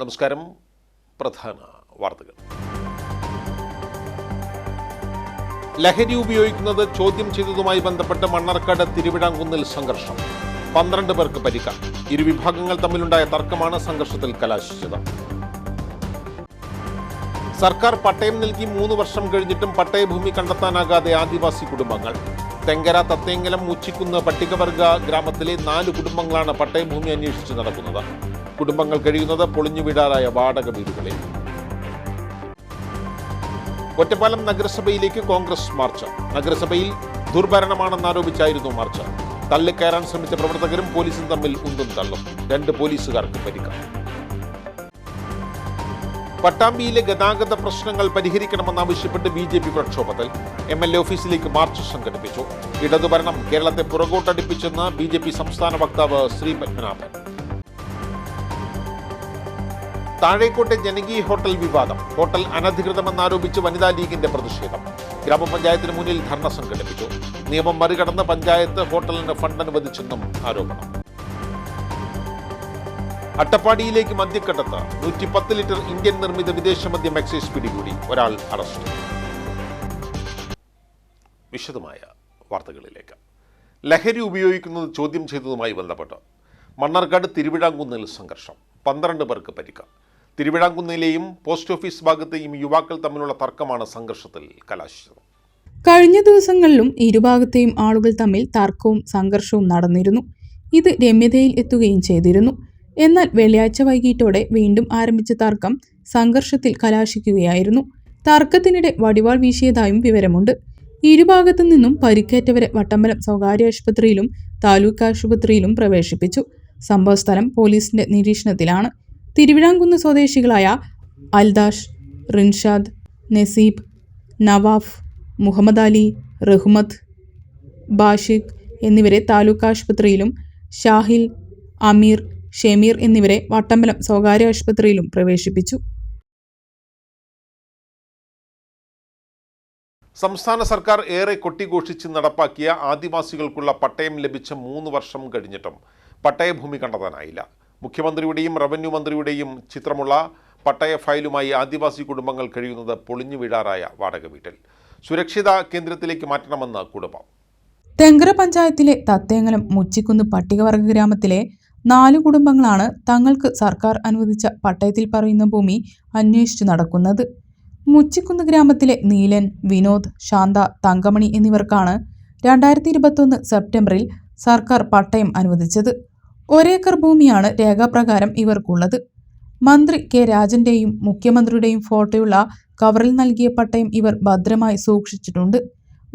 നമസ്കാരം. പ്രധാന വാർത്തകൾ. ലഹരി ഉപയോഗിക്കുന്നത് ചോദ്യം ചെയ്തതുമായി ബന്ധപ്പെട്ട് മണ്ണാർക്കാട് തിരുവിഴാംകുന്നിൽ സംഘർഷം. 12 പേർക്ക് പരിക്ക്. ഇരുവിഭാഗങ്ങൾ തമ്മിലുണ്ടായ തർക്കമാണ് സംഘർഷത്തിൽ കലാശിച്ചത്. സർക്കാർ പട്ടയം നൽകി 3 വർഷം കഴിഞ്ഞിട്ടും പട്ടയഭൂമി കണ്ടെത്താനാകാതെ ആദിവാസി കുടുംബങ്ങൾ. തെങ്കര, തത്തേങ്കലം, മുച്ചിക്കുന്ന് പട്ടികവർഗ ഗ്രാമത്തിലെ 4 കുടുംബങ്ങളാണ് പട്ടയഭൂമി അന്വേഷിച്ച് നടക്കുന്നത്. കുടുംബങ്ങൾ കഴിയുന്നത് പൊളിഞ്ഞു വീഴാറായ വാടക വീടുകളിൽ. ഒറ്റപ്പാലം നഗരസഭയിലേക്ക് കോൺഗ്രസ് മാർച്ച്. നഗരസഭയിൽ ദുർഭരണമാണെന്നാരോപിച്ചായിരുന്നു മാർച്ച്. തള്ളിക്കയറാൻ ശ്രമിച്ച പ്രവർത്തകരും പോലീസും തമ്മിൽ ഉന്തും തള്ളും. 2 പോലീസുകാർക്ക് പരിക്ക്. പട്ടാമ്പിയിലെ ഗതാഗത പ്രശ്നങ്ങൾ പരിഹരിക്കണമെന്നാവശ്യപ്പെട്ട് BJP പ്രക്ഷോഭത്തിൽ. MLA ഓഫീസിലേക്ക് മാർച്ച് സംഘടിപ്പിച്ചു. ഇടതുഭരണം കേരളത്തെ പുറകോട്ടടിപ്പിച്ചെന്ന് BJP സംസ്ഥാന വക്താവ് ശ്രീ പത്മനാഭൻ. താഴേക്കോട്ടെ ജനകീയ ഹോട്ടൽ വിവാദം. ഹോട്ടൽ അനധികൃതമെന്നാരോപിച്ച് വനിതാ ലീഗിന്റെ പ്രതിഷേധം. ഗ്രാമപഞ്ചായത്തിന് മുന്നിൽ ധർണ സംഘടിപ്പിച്ചു. നിയമം മറികടന്ന് പഞ്ചായത്ത് ഹോട്ടലിന് ഫണ്ട് അനുവദിച്ചെന്നും ആരോപണം. അട്ടപ്പാടിയിലേക്ക് മദ്യക്കടത്ത്. 110 ലിറ്റർ ഇന്ത്യൻ നിർമ്മിത വിദേശ മദ്യം എക്സൈസ് പിടികൂടി. ഒരാൾ അറസ്റ്റ്. വിശദമായ വാർത്തകളിലേക്ക്. ലഹരി ഉപയോഗിക്കുന്നത് ചോദ്യം ചെയ്തതുമായി ബന്ധപ്പെട്ട് മണ്ണാർക്കാട് തിരുവിഴാംകുന്നിൽ സംഘർഷം. 12 പേർക്ക് പരിക്ക്. തിരുവിഴാംകുന്നിലെയും പോസ്റ്റ് ഓഫീസ് ഭാഗത്തെയും യുവാക്കൾ തമ്മിലുള്ള തർക്കമാണ് സംഘർഷത്തിൽ കലാശിച്ചത്. കഴിഞ്ഞ ദിവസങ്ങളിലും ഇരുഭാഗത്തെയും ആളുകൾ തമ്മിൽ തർക്കവും സംഘർഷവും നടന്നിരുന്നു. ഇത് രമ്യതയിൽ എത്തുകയും ചെയ്തിരുന്നു. എന്നാൽ വെള്ളിയാഴ്ച വൈകിട്ടോടെ വീണ്ടും ആരംഭിച്ച തർക്കം സംഘർഷത്തിൽ കലാശിക്കുകയായിരുന്നു. തർക്കത്തിനിടെ വടിവാൾ വീശിയതായും വിവരമുണ്ട്. ഇരുഭാഗത്തു നിന്നും പരിക്കേറ്റവരെ വട്ടമ്പലം സ്വകാര്യ ആശുപത്രിയിലും താലൂക്ക് ആശുപത്രിയിലും പ്രവേശിപ്പിച്ചു. സംഭവസ്ഥലം പോലീസിന്റെ നിരീക്ഷണത്തിലാണ്. തിരുവിഴാംകുന്ന് സ്വദേശികളായ അൽദാഷ്, റിൻഷാദ്, നസീബ്, നവാഫ്, മുഹമ്മദ് അലി, റഹ്മത്ത്, ബാഷിഖ് എന്നിവരെ താലൂക്ക് ആശുപത്രിയിലും ഷാഹിൽ, അമീർ, ഷമീർ എന്നിവരെ വട്ടമ്പലം സ്വകാര്യ ആശുപത്രിയിലും പ്രവേശിപ്പിച്ചു. സംസ്ഥാന സർക്കാർ ഏറെ കൊട്ടിഘോഷിച്ച് നടപ്പാക്കിയ ആദിവാസികൾക്കുള്ള പട്ടയം ലഭിച്ച 3 വർഷം കഴിഞ്ഞിട്ടും പട്ടയഭൂമി കണ്ടെത്താനായില്ല. മുഖ്യമന്ത്രിയുടെയും റവന്യൂ മന്ത്രിയുടെയും ചിത്രമുള്ള പട്ടയ ഫയലുമായി ആദിവാസി കുടുംബങ്ങൾ കഴിയുന്നത് പൊളിഞ്ഞു വീഴാറായ വാടക വീട്ടിൽ. സുരക്ഷിത കേന്ദ്രത്തിലേക്ക് മാറ്റണമെന്ന് കുടുംബം. തെങ്കര പഞ്ചായത്തിലെ തത്തേങ്ങലം മുച്ചിക്കുന്ന് പട്ടികവർഗ ഗ്രാമത്തിലെ 4 കുടുംബങ്ങളാണ് തങ്ങൾക്ക് സർക്കാർ അനുവദിച്ച പട്ടയത്തിൽ പറയുന്ന ഭൂമി അന്വേഷിച്ചു നടക്കുന്നത്. മുച്ചിക്കുന്ന് ഗ്രാമത്തിലെ നീലൻ, വിനോദ്, ശാന്ത, തങ്കമണി എന്നിവർക്കാണ് 2021 സെപ്റ്റംബറിൽ സർക്കാർ പട്ടയം അനുവദിച്ചത്. 1 ഏക്കർ ഭൂമിയാണ് രേഖാപ്രകാരം ഇവർക്കുള്ളത്. മന്ത്രി കെ രാജന്റെയും മുഖ്യമന്ത്രിയുടെയും ഫോട്ടോയുള്ള കവറിൽ നൽകിയ പട്ടയം ഇവർ ഭദ്രമായി സൂക്ഷിച്ചിട്ടുണ്ട്.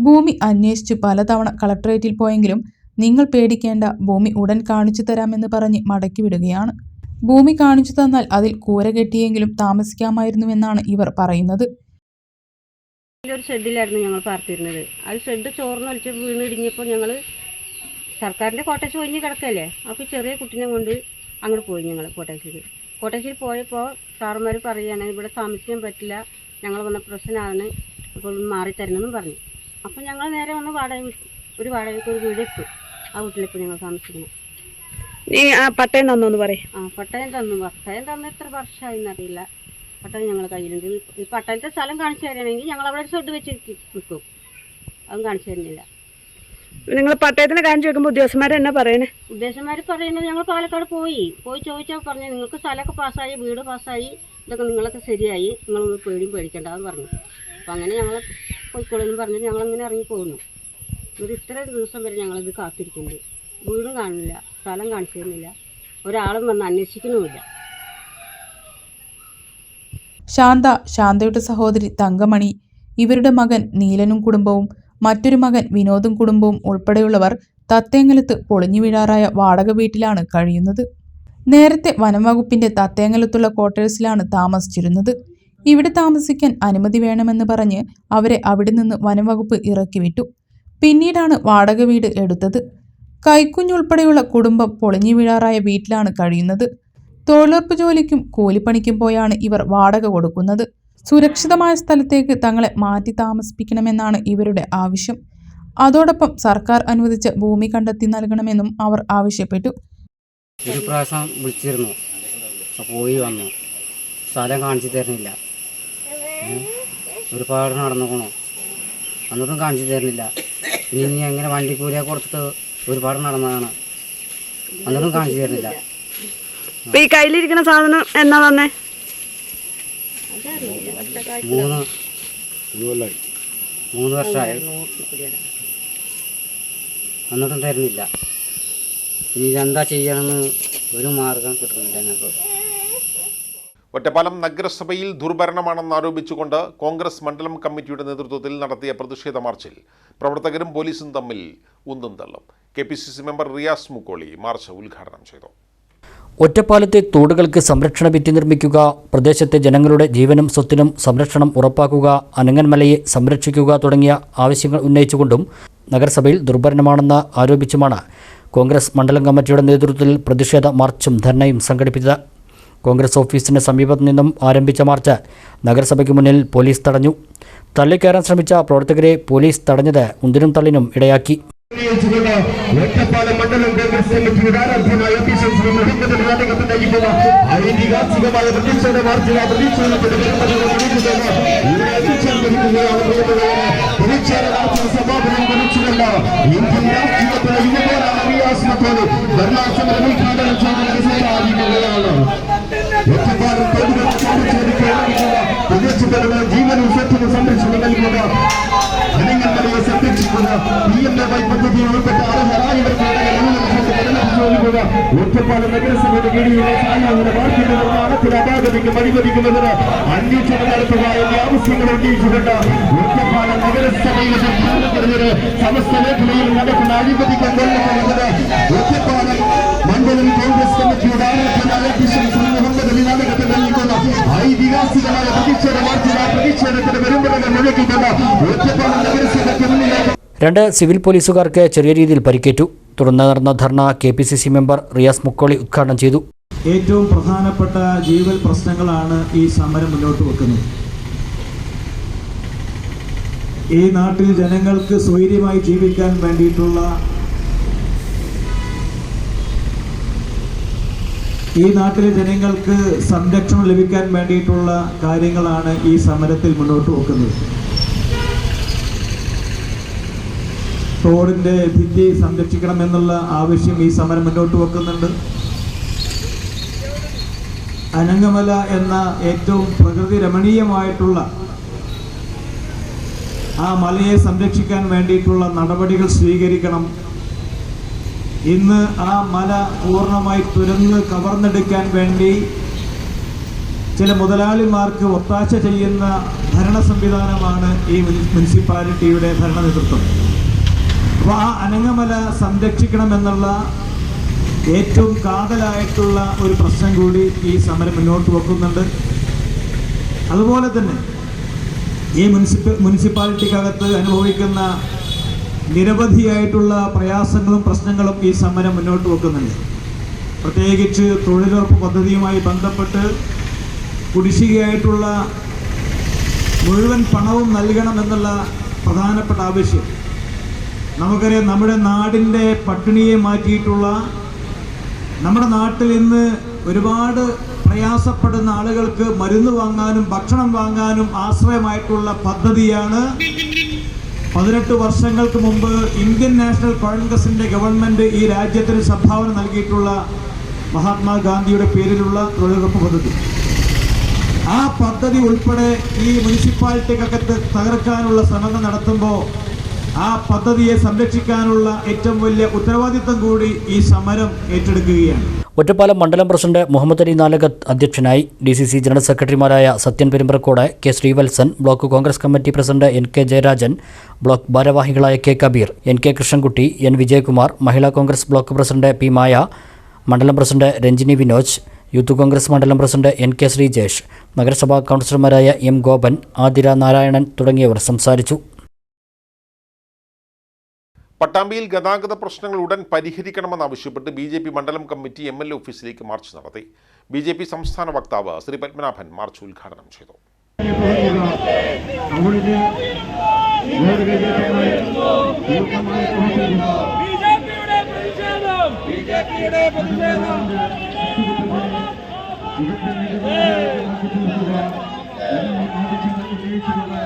ഭൂമി അന്വേഷിച്ച് പലതവണ കളക്ടറേറ്റിൽ പോയെങ്കിലും നിങ്ങൾ പേടിക്കേണ്ട, ഭൂമി ഉടൻ കാണിച്ചു തരാമെന്ന് പറഞ്ഞ് മടക്കി വിടുകയാണ്. ഭൂമി കാണിച്ചു തന്നാൽ അതിൽ കൂര കെട്ടിയെങ്കിലും താമസിക്കാമായിരുന്നുവെന്നാണ് ഇവർ പറയുന്നത്. ഒരു ഷെഡിലായിരുന്നു ഞങ്ങൾ പാർത്തിരുന്നത്. അത് ഷെഡ് ചോർന്നൊലിച്ച് വീണിടിഞ്ഞപ്പോൾ ഞങ്ങൾ സർക്കാരിൻ്റെ കോട്ടേജ് ഒഴിഞ്ഞ് കിടക്കല്ലേ. അപ്പോൾ ചെറിയ കുട്ടീനെ കൊണ്ട് അങ്ങോട്ട് പോയി. ഞങ്ങൾ കോട്ടേജിൽ പോയപ്പോൾ സാറുമാർ പറയുകയാണ് ഇവിടെ താമസിക്കാൻ പറ്റില്ല, ഞങ്ങൾ വന്ന പ്രശ്നമാണ്, അപ്പോൾ മാറിത്തരണമെന്നും പറഞ്ഞു. അപ്പോൾ ഞങ്ങൾ നേരെ വന്ന് വാടകയ്ക്ക് ഒരു വീട് ഇട്ടു. ആ വീട്ടിലിപ്പോൾ ഞങ്ങൾ താമസിക്കണം. ഈ പട്ടയം തന്നോന്ന് പറയും. പട്ടയം തന്നു എത്ര വർഷമായി എന്നറിയില്ല. പട്ടയം ഞങ്ങൾ കയ്യിലുണ്ട്. ഈ പട്ടയത്തെ സ്ഥലം കാണിച്ചു തരണമെങ്കിൽ ഞങ്ങൾ അവിടെ ഒരു ഷെഡ് വെച്ച് നിൽക്കും. അതും കാണിച്ചു തരുന്നില്ല. നിങ്ങൾ പട്ടയത്തിന് കാണിച്ചു വെക്കുമ്പോൾ ഉദ്യോഗസ്ഥന്മാർ എന്നാ പറയണേ? ഉദ്യോഗസ്ഥന്മാർ പറയുന്നത് ഞങ്ങൾ പാലക്കാട് പോയി ചോദിച്ചാൽ പറഞ്ഞു നിങ്ങൾക്ക് സ്ഥലമൊക്കെ പാസ്സായി, വീട് പാസ്സായി, ഇതൊക്കെ നിങ്ങളൊക്കെ ശരിയായി, നിങ്ങളൊന്ന് പേടിക്കണ്ടെന്ന് പറഞ്ഞു. അപ്പം അങ്ങനെ ഞങ്ങൾ പോയിക്കോളെന്ന് പറഞ്ഞിട്ട് ഞങ്ങളങ്ങനെ ഇറങ്ങിപ്പോകുന്നു. ഒരു ഇത്രയും ദിവസം വരെ ഞങ്ങളിത് കാത്തിരിക്കുന്നുണ്ട്. വീടും കാണുന്നില്ല, സ്ഥലം കാണിച്ചു തരുന്നില്ല, ഒരാളും വന്ന് അന്വേഷിക്കുന്നുമില്ല. ശാന്തയുടെ സഹോദരി തങ്കമണി, ഇവരുടെ മകൻ നീലനും കുടുംബവും മറ്റൊരു മകൻ വിനോദും കുടുംബവും ഉൾപ്പെടെയുള്ളവർ തത്തേങ്ങലത്ത് പൊളിഞ്ഞു വീഴാറായ വാടക വീട്ടിലാണ് കഴിയുന്നത്. നേരത്തെ വനം വകുപ്പിന്റെ തത്തേങ്ങലത്തുള്ള ക്വാർട്ടേഴ്സിലാണ് താമസിച്ചിരുന്നത്. ഇവിടെ താമസിക്കാൻ അനുമതി വേണമെന്ന് പറഞ്ഞ് അവരെ അവിടെ നിന്ന് വനം വകുപ്പ് ഇറക്കി വിട്ടു. പിന്നീടാണ് വാടക വീട് എടുത്തത്. കൈക്കുഞ്ഞുൾപ്പെടെയുള്ള കുടുംബം പൊളിഞ്ഞു വീഴാറായ വീട്ടിലാണ് കഴിയുന്നത്. തൊഴിലുറപ്പ് ജോലിക്കും കൂലിപ്പണിക്കും പോയാണ് ഇവർ വാടക കൊടുക്കുന്നത്. സുരക്ഷിതമായ സ്ഥലത്തേക്ക് തങ്ങളെ മാറ്റി താമസിപ്പിക്കണമെന്നാണ് ഇവരുടെ ആവശ്യം. അതോടൊപ്പം സർക്കാർ അനുവദിച്ച ഭൂമി കണ്ടെത്തി നൽകണമെന്നും അവർ ആവശ്യപ്പെട്ടു. ഒരു പ്രാവശ്യം വിളിച്ചിരുന്നു, പോയി വന്നു. സ്ഥലം കാണിച്ചു തരുന്നില്ല. ഒരുപാട് നടന്നുകൊള്ളു, എന്നിട്ടും കാണിച്ചു തരുന്നില്ല. ഇനി എങ്ങനെ വണ്ടിക്കൂലിയെ കൊടുത്തിട്ട് ഒരുപാട് നടന്നതാണ്, എന്നിട്ടും കാണിച്ചു തരുന്നില്ല. ഈ കയ്യിലിരിക്കുന്ന സാധനം എന്നാ വന്നേ? 3 വർഷമായി, എന്നിട്ടും തരുന്നില്ല. ഇനി എന്താ ചെയ്യണമെന്ന് ഒരു മാർഗം കിട്ടുന്നില്ല ഞങ്ങൾക്ക്. ഒറ്റപ്പാലം നഗരസഭയിൽ ദുർഭരണമാണെന്ന് ആരോപിച്ചുകൊണ്ട് കോൺഗ്രസ് മണ്ഡലം കമ്മിറ്റിയുടെ നേതൃത്വത്തിൽ നടത്തിയ പ്രതിഷേധ മാർച്ചിൽ പ്രവർത്തകരും പോലീസും തമ്മിൽ ഉന്തും തള്ളും. KPCC member Riyas Mukkoli March ഉദ്ഘാടനം ചെയ്തു. ഒറ്റപ്പാലത്തെ തോടുകൾക്ക് സംരക്ഷണ ഭിത്തി നിർമ്മിക്കുക, പ്രദേശത്തെ ജനങ്ങളുടെ ജീവനും സ്വത്തിനും സംരക്ഷണം ഉറപ്പാക്കുക, അനങ്ങൻമലയെ സംരക്ഷിക്കുക തുടങ്ങിയ ആവശ്യങ്ങൾ ഉന്നയിച്ചുകൊണ്ടും നഗരസഭയിൽ ദുർഭരണമാണെന്ന് ആരോപിച്ചുമാണ് കോൺഗ്രസ് മണ്ഡലം കമ്മിറ്റിയുടെ നേതൃത്വത്തിൽ പ്രതിഷേധ മാർച്ചും ധർണയും സംഘടിപ്പിച്ചത്. കോൺഗ്രസ് ഓഫീസിന് സമീപത്തു നിന്നും ആരംഭിച്ച മാർച്ച് നഗരസഭയ്ക്ക് മുന്നിൽ പോലീസ് തടഞ്ഞു. തള്ളിക്കയറാൻ ശ്രമിച്ച പ്രവർത്തകരെ പോലീസ് തടഞ്ഞത് ഉന്തിനും തള്ളിനും ഇടയാക്കി. ഒറ്റപ്പാലം മണ്ഡലം കോൺഗ്രസ് കമ്മിറ്റിയുടെ ആരാധ്യനായ ശ്രീ മുഹമ്മദ് നാടകത്തിൽ നയിക്കുന്ന ഐതിഹാസികമായ പ്രതിഷേധ മാർച്ചിലെ പ്രതിഷേധ മാർച്ചിന് സമാപനം കുറിച്ചുകൊണ്ട് ഇന്ത്യൻ രാഷ്ട്രീയത്തിലെ യുവപോരാള റിയാസിനത്തോട് ഭരണാസമരം ഉദ്ഘാടനം ചെയ്തിരിക്കുകയാണ്. ഒറ്റപ്പാലം പ്രദേശത്തുള്ള ജീവനും സ്വത്തിനും സംരക്ഷണം നൽകുക, ജനങ്ങളുടെ സംരക്ഷിക്കുക, PMAY പദ്ധതിയിൽ ഉൾപ്പെട്ട അർഹരായവർക്ക് ഒറ്റപ്പാലം നഗരസഭയുടെ കീഴിലുള്ള സായാഹ്ന പാർട്ടിയുടെ നിർമ്മാണത്തിന് അപാകതയ്ക്കും അഴിമതിക്കുന്നതിന് അന്വേഷണം നടത്തുക എന്നീ ആവശ്യങ്ങൾ ഉന്നയിച്ചുകൊണ്ട് ഒറ്റപ്പാലം നഗരസഭയുടെ ഭരണത്തിനെതിരെ സമസ്ത മേഖലയിൽ നടക്കുന്ന അഴിമതിക്ക് കൊല്ലപ്പെടുന്നത് ഒറ്റപ്പാലം മണ്ഡലം കോൺഗ്രസ് കമ്മിറ്റിയുടെ ആരാധനായ ശ്രീ മുഹമ്മദ് നാടകത്തിൽ നൽകുന്ന ഐതിഹാസികമായ പ്രതിഷേധ മാർച്ചിലെ പ്രതിഷേധത്തിന് വരുമ്പോഴങ്ങൾ മുഴക്കിക്കൊണ്ട് ഒറ്റപ്പാലം നഗരസഭയ്ക്ക് മുന്നിലേക്ക് 2 സിവിൽ പോലീസുകാർക്ക് ചെറിയ രീതിയിൽ പരിക്കേറ്റു. തുടർന്ന് നടന്ന ധർണ KPCC മെമ്പർ റിയാസ് മുക്കോളി ഉദ്ഘാടനം ചെയ്തു. ഏറ്റവും പ്രധാനപ്പെട്ട ജീവൽ പ്രശ്നങ്ങളാണ് ഈ സമരം മുന്നോട്ട് വെക്കുന്നത്. ഈ നാട്ടിൽ ജനങ്ങൾക്ക് സ്വൈര്യമായി ജീവിക്കാൻ വേണ്ടിയിട്ടുള്ള, ഈ നാട്ടിലെ ജനങ്ങൾക്ക് സംരക്ഷണം ലഭിക്കാൻ വേണ്ടിയിട്ടുള്ള കാര്യങ്ങളാണ് ഈ സമരത്തിൽ മുന്നോട്ട് വെക്കുന്നത്. തോടിൻ്റെ ഭിത്തി സംരക്ഷിക്കണമെന്നുള്ള ആവശ്യം ഈ സമരം മുന്നോട്ട് വെക്കുന്നുണ്ട്. അനങ്ങമല എന്ന ഏറ്റവും പ്രകൃതി രമണീയമായിട്ടുള്ള ആ മലയെ സംരക്ഷിക്കാൻ വേണ്ടിയിട്ടുള്ള നടപടികൾ സ്വീകരിക്കണം. ഇന്ന് ആ മല പൂർണ്ണമായി തുരന്ന് കവർന്നെടുക്കാൻ വേണ്ടി ചില മുതലാളിമാർക്ക് ഒത്താശ ചെയ്യുന്ന ഭരണ സംവിധാനമാണ് ഈ മുനിസിപ്പാലിറ്റിയുടെ ഭരണ നേതൃത്വം. അപ്പോൾ ആ അനങ്ങമല സംരക്ഷിക്കണമെന്നുള്ള ഏറ്റവും കാതലായിട്ടുള്ള ഒരു പ്രശ്നം കൂടി ഈ സമരം മുന്നോട്ട് വെക്കുന്നുണ്ട്. അതുപോലെ തന്നെ ഈ മുനിസിപ്പാലിറ്റിക്കകത്ത് അനുഭവിക്കുന്ന നിരവധിയായിട്ടുള്ള പ്രയാസങ്ങളും പ്രശ്നങ്ങളും ഈ സമരം മുന്നോട്ട് വെക്കുന്നുണ്ട്. പ്രത്യേകിച്ച് തൊഴിലുറപ്പ് പദ്ധതിയുമായി ബന്ധപ്പെട്ട് കുടിശ്ശികയായിട്ടുള്ള മുഴുവൻ പണവും നൽകണമെന്നുള്ള പ്രധാനപ്പെട്ട ആവശ്യം. നമുക്കറിയാം, നമ്മുടെ നാടിൻ്റെ പട്ടിണിയെ മാറ്റിയിട്ടുള്ള, നമ്മുടെ നാട്ടിൽ ഇന്ന് ഒരുപാട് പ്രയാസപ്പെടുന്ന ആളുകൾക്ക് മരുന്ന് വാങ്ങാനും ഭക്ഷണം വാങ്ങാനും ആശ്രയമായിട്ടുള്ള പദ്ധതിയാണ് 18 വർഷങ്ങൾക്ക് മുമ്പ് ഇന്ത്യൻ നാഷണൽ കോൺഗ്രസിൻ്റെ ഗവൺമെൻറ് ഈ രാജ്യത്തിന് സംഭാവന നൽകിയിട്ടുള്ള മഹാത്മാഗാന്ധിയുടെ പേരിലുള്ള തൊഴിലുറപ്പ് പദ്ധതി. ആ പദ്ധതി ഉൾപ്പെടെ ഈ മുനിസിപ്പാലിറ്റിക്കകത്ത് തകർക്കാനുള്ള ശ്രമങ്ങൾ നടത്തുമ്പോൾ ആ പദ്ധതിയെ സംരക്ഷിക്കാനുള്ള ഏറ്റവും വലിയ ഉത്തരവാദിത്തം കൂടി ഈ സമരം ഏറ്റെടുക്കുകയാണ്. ഒറ്റപ്പാലം മണ്ഡലം പ്രസിഡന്റ് മുഹമ്മദ് അലി നാലകത്ത് അധ്യക്ഷനായി. DCC ജനറൽ സെക്രട്ടറിമാരായ Sathyan Perumparakkode, K Sreevalsan, block congress committee president NK Jayarajan, block ഭാരവാഹികളായ K Kabeer, NK Krishnankutty, N Vijayakumar, Mahila congress block president P Maya, മണ്ഡലം president Ranjini Vinoj, youth congress മണ്ഡലം പ്രസിഡന്റ് NK ശ്രീജേഷ്, നഗരസഭാ കൗൺസിലർമാരായ M ഗോപൻ, ആതിര നാരായണൻ തുടങ്ങിയവർ സംസാരിച്ചു. പട്ടാമ്പിയിൽ ഗതാഗത പ്രശ്നങ്ങൾ ഉടൻ പരിഹരിക്കണമെന്നാവശ്യപ്പെട്ട് BJP മണ്ഡലം കമ്മിറ്റി MLA ഓഫീസിലേക്ക് മാർച്ച് നടത്തി. BJP സംസ്ഥാന വക്താവ് ശ്രീ പത്മനാഭൻ മാർച്ച് ഉദ്ഘാടനം ചെയ്തു. ഇതിന്റെ നിലവാരമാക്കി തീർക്കുക ജനങ്ങൾ ആവശ്യങ്ങൾ ഉന്നയിച്ചുകൊണ്ട്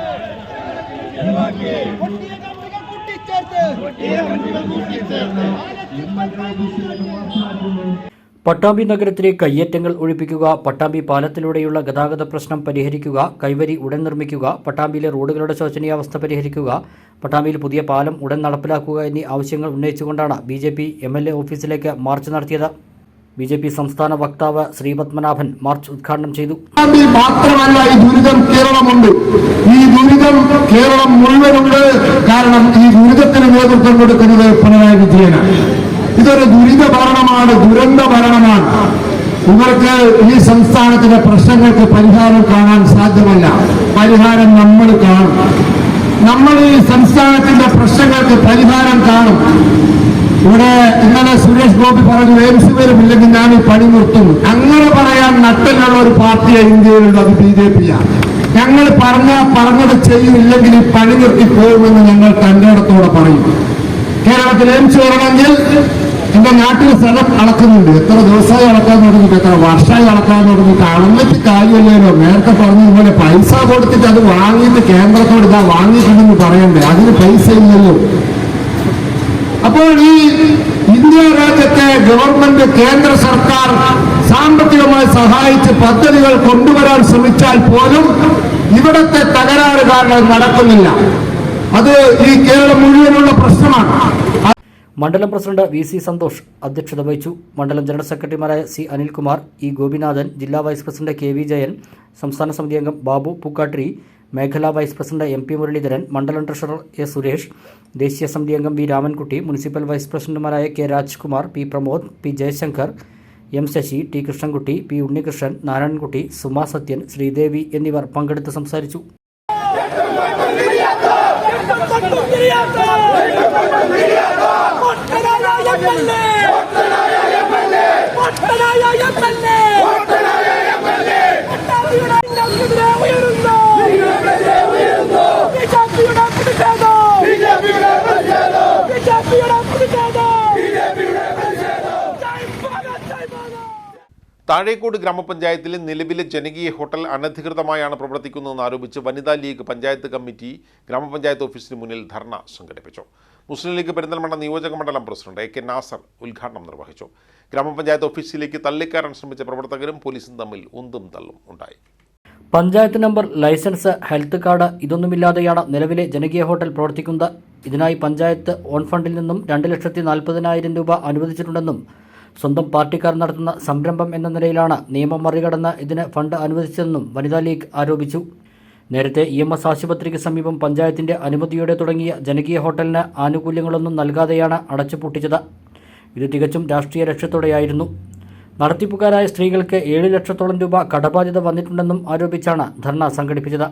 പട്ടാമ്പി നഗരത്തിലെ കയ്യേറ്റങ്ങൾ ഒഴിപ്പിക്കുക, പട്ടാമ്പി പാലത്തിലൂടെയുള്ള ഗതാഗത പ്രശ്നം പരിഹരിക്കുക, കൈവരി ഉടൻ നിർമ്മിക്കുക, പട്ടാമ്പിയിലെ റോഡുകളുടെ ശോചനീയാവസ്ഥ പരിഹരിക്കുക, പട്ടാമ്പിയിൽ പുതിയ പാലം ഉടൻ നടപ്പിലാക്കുക എന്നീ ആവശ്യങ്ങൾ ഉന്നയിച്ചുകൊണ്ടാണ് BJP MLA ഓഫീസിലേക്ക് മാർച്ച് നടത്തിയത്. BJP സംസ്ഥാന വക്താവ് ശ്രീ പത്മനാഭൻ മാർച്ച് ഉദ്ഘാടനം ചെയ്തു. മാത്രമല്ല ഈ ദുരിതം കേരളമുണ്ട്, ഈ ദുരിതം കേരളം മുഴുവനുണ്ട്. കാരണം ഈ ദുരിതത്തിന് നേതൃത്വം കൊടുക്കുന്നത് പിണറായി വിജയനാണ്. ഇതൊരു ദുരിത ഭരണമാണ്, ദുരന്ത ഭരണമാണ്. ഇവർക്ക് ഈ സംസ്ഥാനത്തിന്റെ പ്രശ്നങ്ങൾക്ക് പരിഹാരം കാണാൻ സാധ്യമല്ല. പരിഹാരം നമ്മൾ കാണും. നമ്മൾ ഈ സംസ്ഥാനത്തിന്റെ പ്രശ്നങ്ങൾക്ക് പരിഹാരം കാണും. ഇവിടെ ഇന്നലെ സുരേഷ് ഗോപി പറഞ്ഞു എയിംസ് വരുമില്ലെങ്കിൽ ഞാൻ ഈ പണി നിർത്തുന്നു. അങ്ങനെ പറയാൻ നട്ടലുള്ള ഒരു പാർട്ടിയെ ഇന്ത്യയിലുള്ളത് അത് BJP-യാണ്. ഞങ്ങൾ പറഞ്ഞത് ചെയ്യില്ലെങ്കിൽ ഈ പണി നിർത്തി പോകുമെന്ന് ഞങ്ങൾ തന്റെ ഇടത്തോടെ പറയും. കേരളത്തിൽ എയിംസ് വരണമെങ്കിൽ എന്റെ നാട്ടിൽ സ്ഥലം അളക്കുന്നുണ്ട്. എത്ര ദിവസമായി അളക്കാൻ തുടങ്ങിയിട്ട്, എത്ര വർഷമായി അളക്കാൻ തുടങ്ങിയിട്ട്, അളന്നിട്ട് കാര്യമല്ലല്ലോ. നേരത്തെ പറഞ്ഞതുപോലെ പൈസ കൊടുത്തിട്ട് അത് വാങ്ങിയിട്ട് കേന്ദ്രത്തോട് ഇതാ വാങ്ങിയിട്ടുണ്ടെന്ന് പറയണ്ടേ? അതിന് പൈസ ഇല്ലല്ലോ. അപ്പോൾ ഈ ഇന്ത്യ രാജ്യത്തെ ഗവൺമെന്റ്, കേന്ദ്ര സർക്കാർ സാമ്പത്തികമായി സഹായിച്ച് പദ്ധതികൾ കൊണ്ടുവരാൻ ശ്രമിച്ചാൽ പോലും ഇവിടത്തെ തകരാറ് കാരണം നടക്കുന്നില്ല. അത് ഈ കേരളം മുഴുവനുള്ള പ്രശ്നമാണ്. മണ്ഡലം പ്രസിഡന്റ് VC സന്തോഷ് അധ്യക്ഷത വഹിച്ചു. മണ്ഡലം ജനറൽ സെക്രട്ടറിമാരായ C അനിൽകുമാർ, E ഗോപിനാഥൻ, ജില്ലാ വൈസ് പ്രസിഡന്റ് KV ജയൻ, സംസ്ഥാന സമിതി അംഗം ബാബു പൂക്കാട്ടിരി, മേഖലാ വൈസ് പ്രസിഡന്റ് MP മുരളീധരൻ, മണ്ഡലം ട്രഷറർ A സുരേഷ്, ദേശീയ സമിതി അംഗം V രാമൻകുട്ടി, മുനിസിപ്പൽ വൈസ് പ്രസിഡന്റുമാരായ K Rajkumar, P Pramod, P Jayashankar, M Sasi, T Krishnankutty, P Unnikrishnan, Narayanankutty, Suma Sathyan, Sreedevi എന്നിവർ പങ്കെടുത്ത് സംസാരിച്ചു. താഴേക്കോട് ഗ്രാമപഞ്ചായത്തിലെ നിലവിലെ ജനകീയ ഹോട്ടൽ അനധികൃതമായാണ് പ്രവർത്തിക്കുന്നതെന്ന് ആരോപിച്ച് വനിതാ ലീഗ് പഞ്ചായത്ത് കമ്മിറ്റി ഗ്രാമപഞ്ചായത്ത് ഓഫീസിന് മുന്നിൽ ധർണ സംഘടിപ്പിച്ചു. മുസ്ലിം ലീഗ് പെരിന്തൽമണ്ണ നിയോജക മണ്ഡലം പ്രസിഡന്റ് AK നാസർ ഉദ്ഘാടനം നിർവഹിച്ചു. ഗ്രാമപഞ്ചായത്ത് ഓഫീസിലേക്ക് തള്ളിക്കയറാൻ ശ്രമിച്ച പ്രവർത്തകരും പോലീസും തമ്മിൽ ഉന്തും തള്ളും ഉണ്ടായി. Panchayat number, licence, health card ഇതൊന്നുമില്ലാതെയാണ് നിലവിലെ ജനകീയ ഹോട്ടൽ പ്രവർത്തിക്കുന്നത്. ഇതിനായി പഞ്ചായത്ത് ഓൺ ഫണ്ടിൽ നിന്നും 2,40,000 രൂപ അനുവദിച്ചിട്ടുണ്ടെന്നും സ്വന്തം പാർട്ടിക്കാർ നടത്തുന്ന സംരംഭം എന്ന നിലയിലാണ് നിയമം മറികടന്ന് ഇതിന് ഫണ്ട് അനുവദിച്ചതെന്നും വനിതാ ലീഗ് ആരോപിച്ചു. നേരത്തെ EMS ആശുപത്രിക്ക് സമീപം പഞ്ചായത്തിന്റെ അനുമതിയോടെ തുടങ്ങിയ ജനകീയ ഹോട്ടലിന് ആനുകൂല്യങ്ങളൊന്നും നൽകാതെയാണ് അടച്ചുപൂട്ടിച്ചത്. ഇത് തികച്ചും രാഷ്ട്രീയ ലക്ഷ്യത്തോടെയായിരുന്നു. നടത്തിപ്പുകാരായ സ്ത്രീകൾക്ക് 7 ലക്ഷത്തോളം രൂപ കടബാധ്യത വന്നിട്ടുണ്ടെന്നും ആരോപിച്ചാണ് ധർണ സംഘടിപ്പിച്ചത്.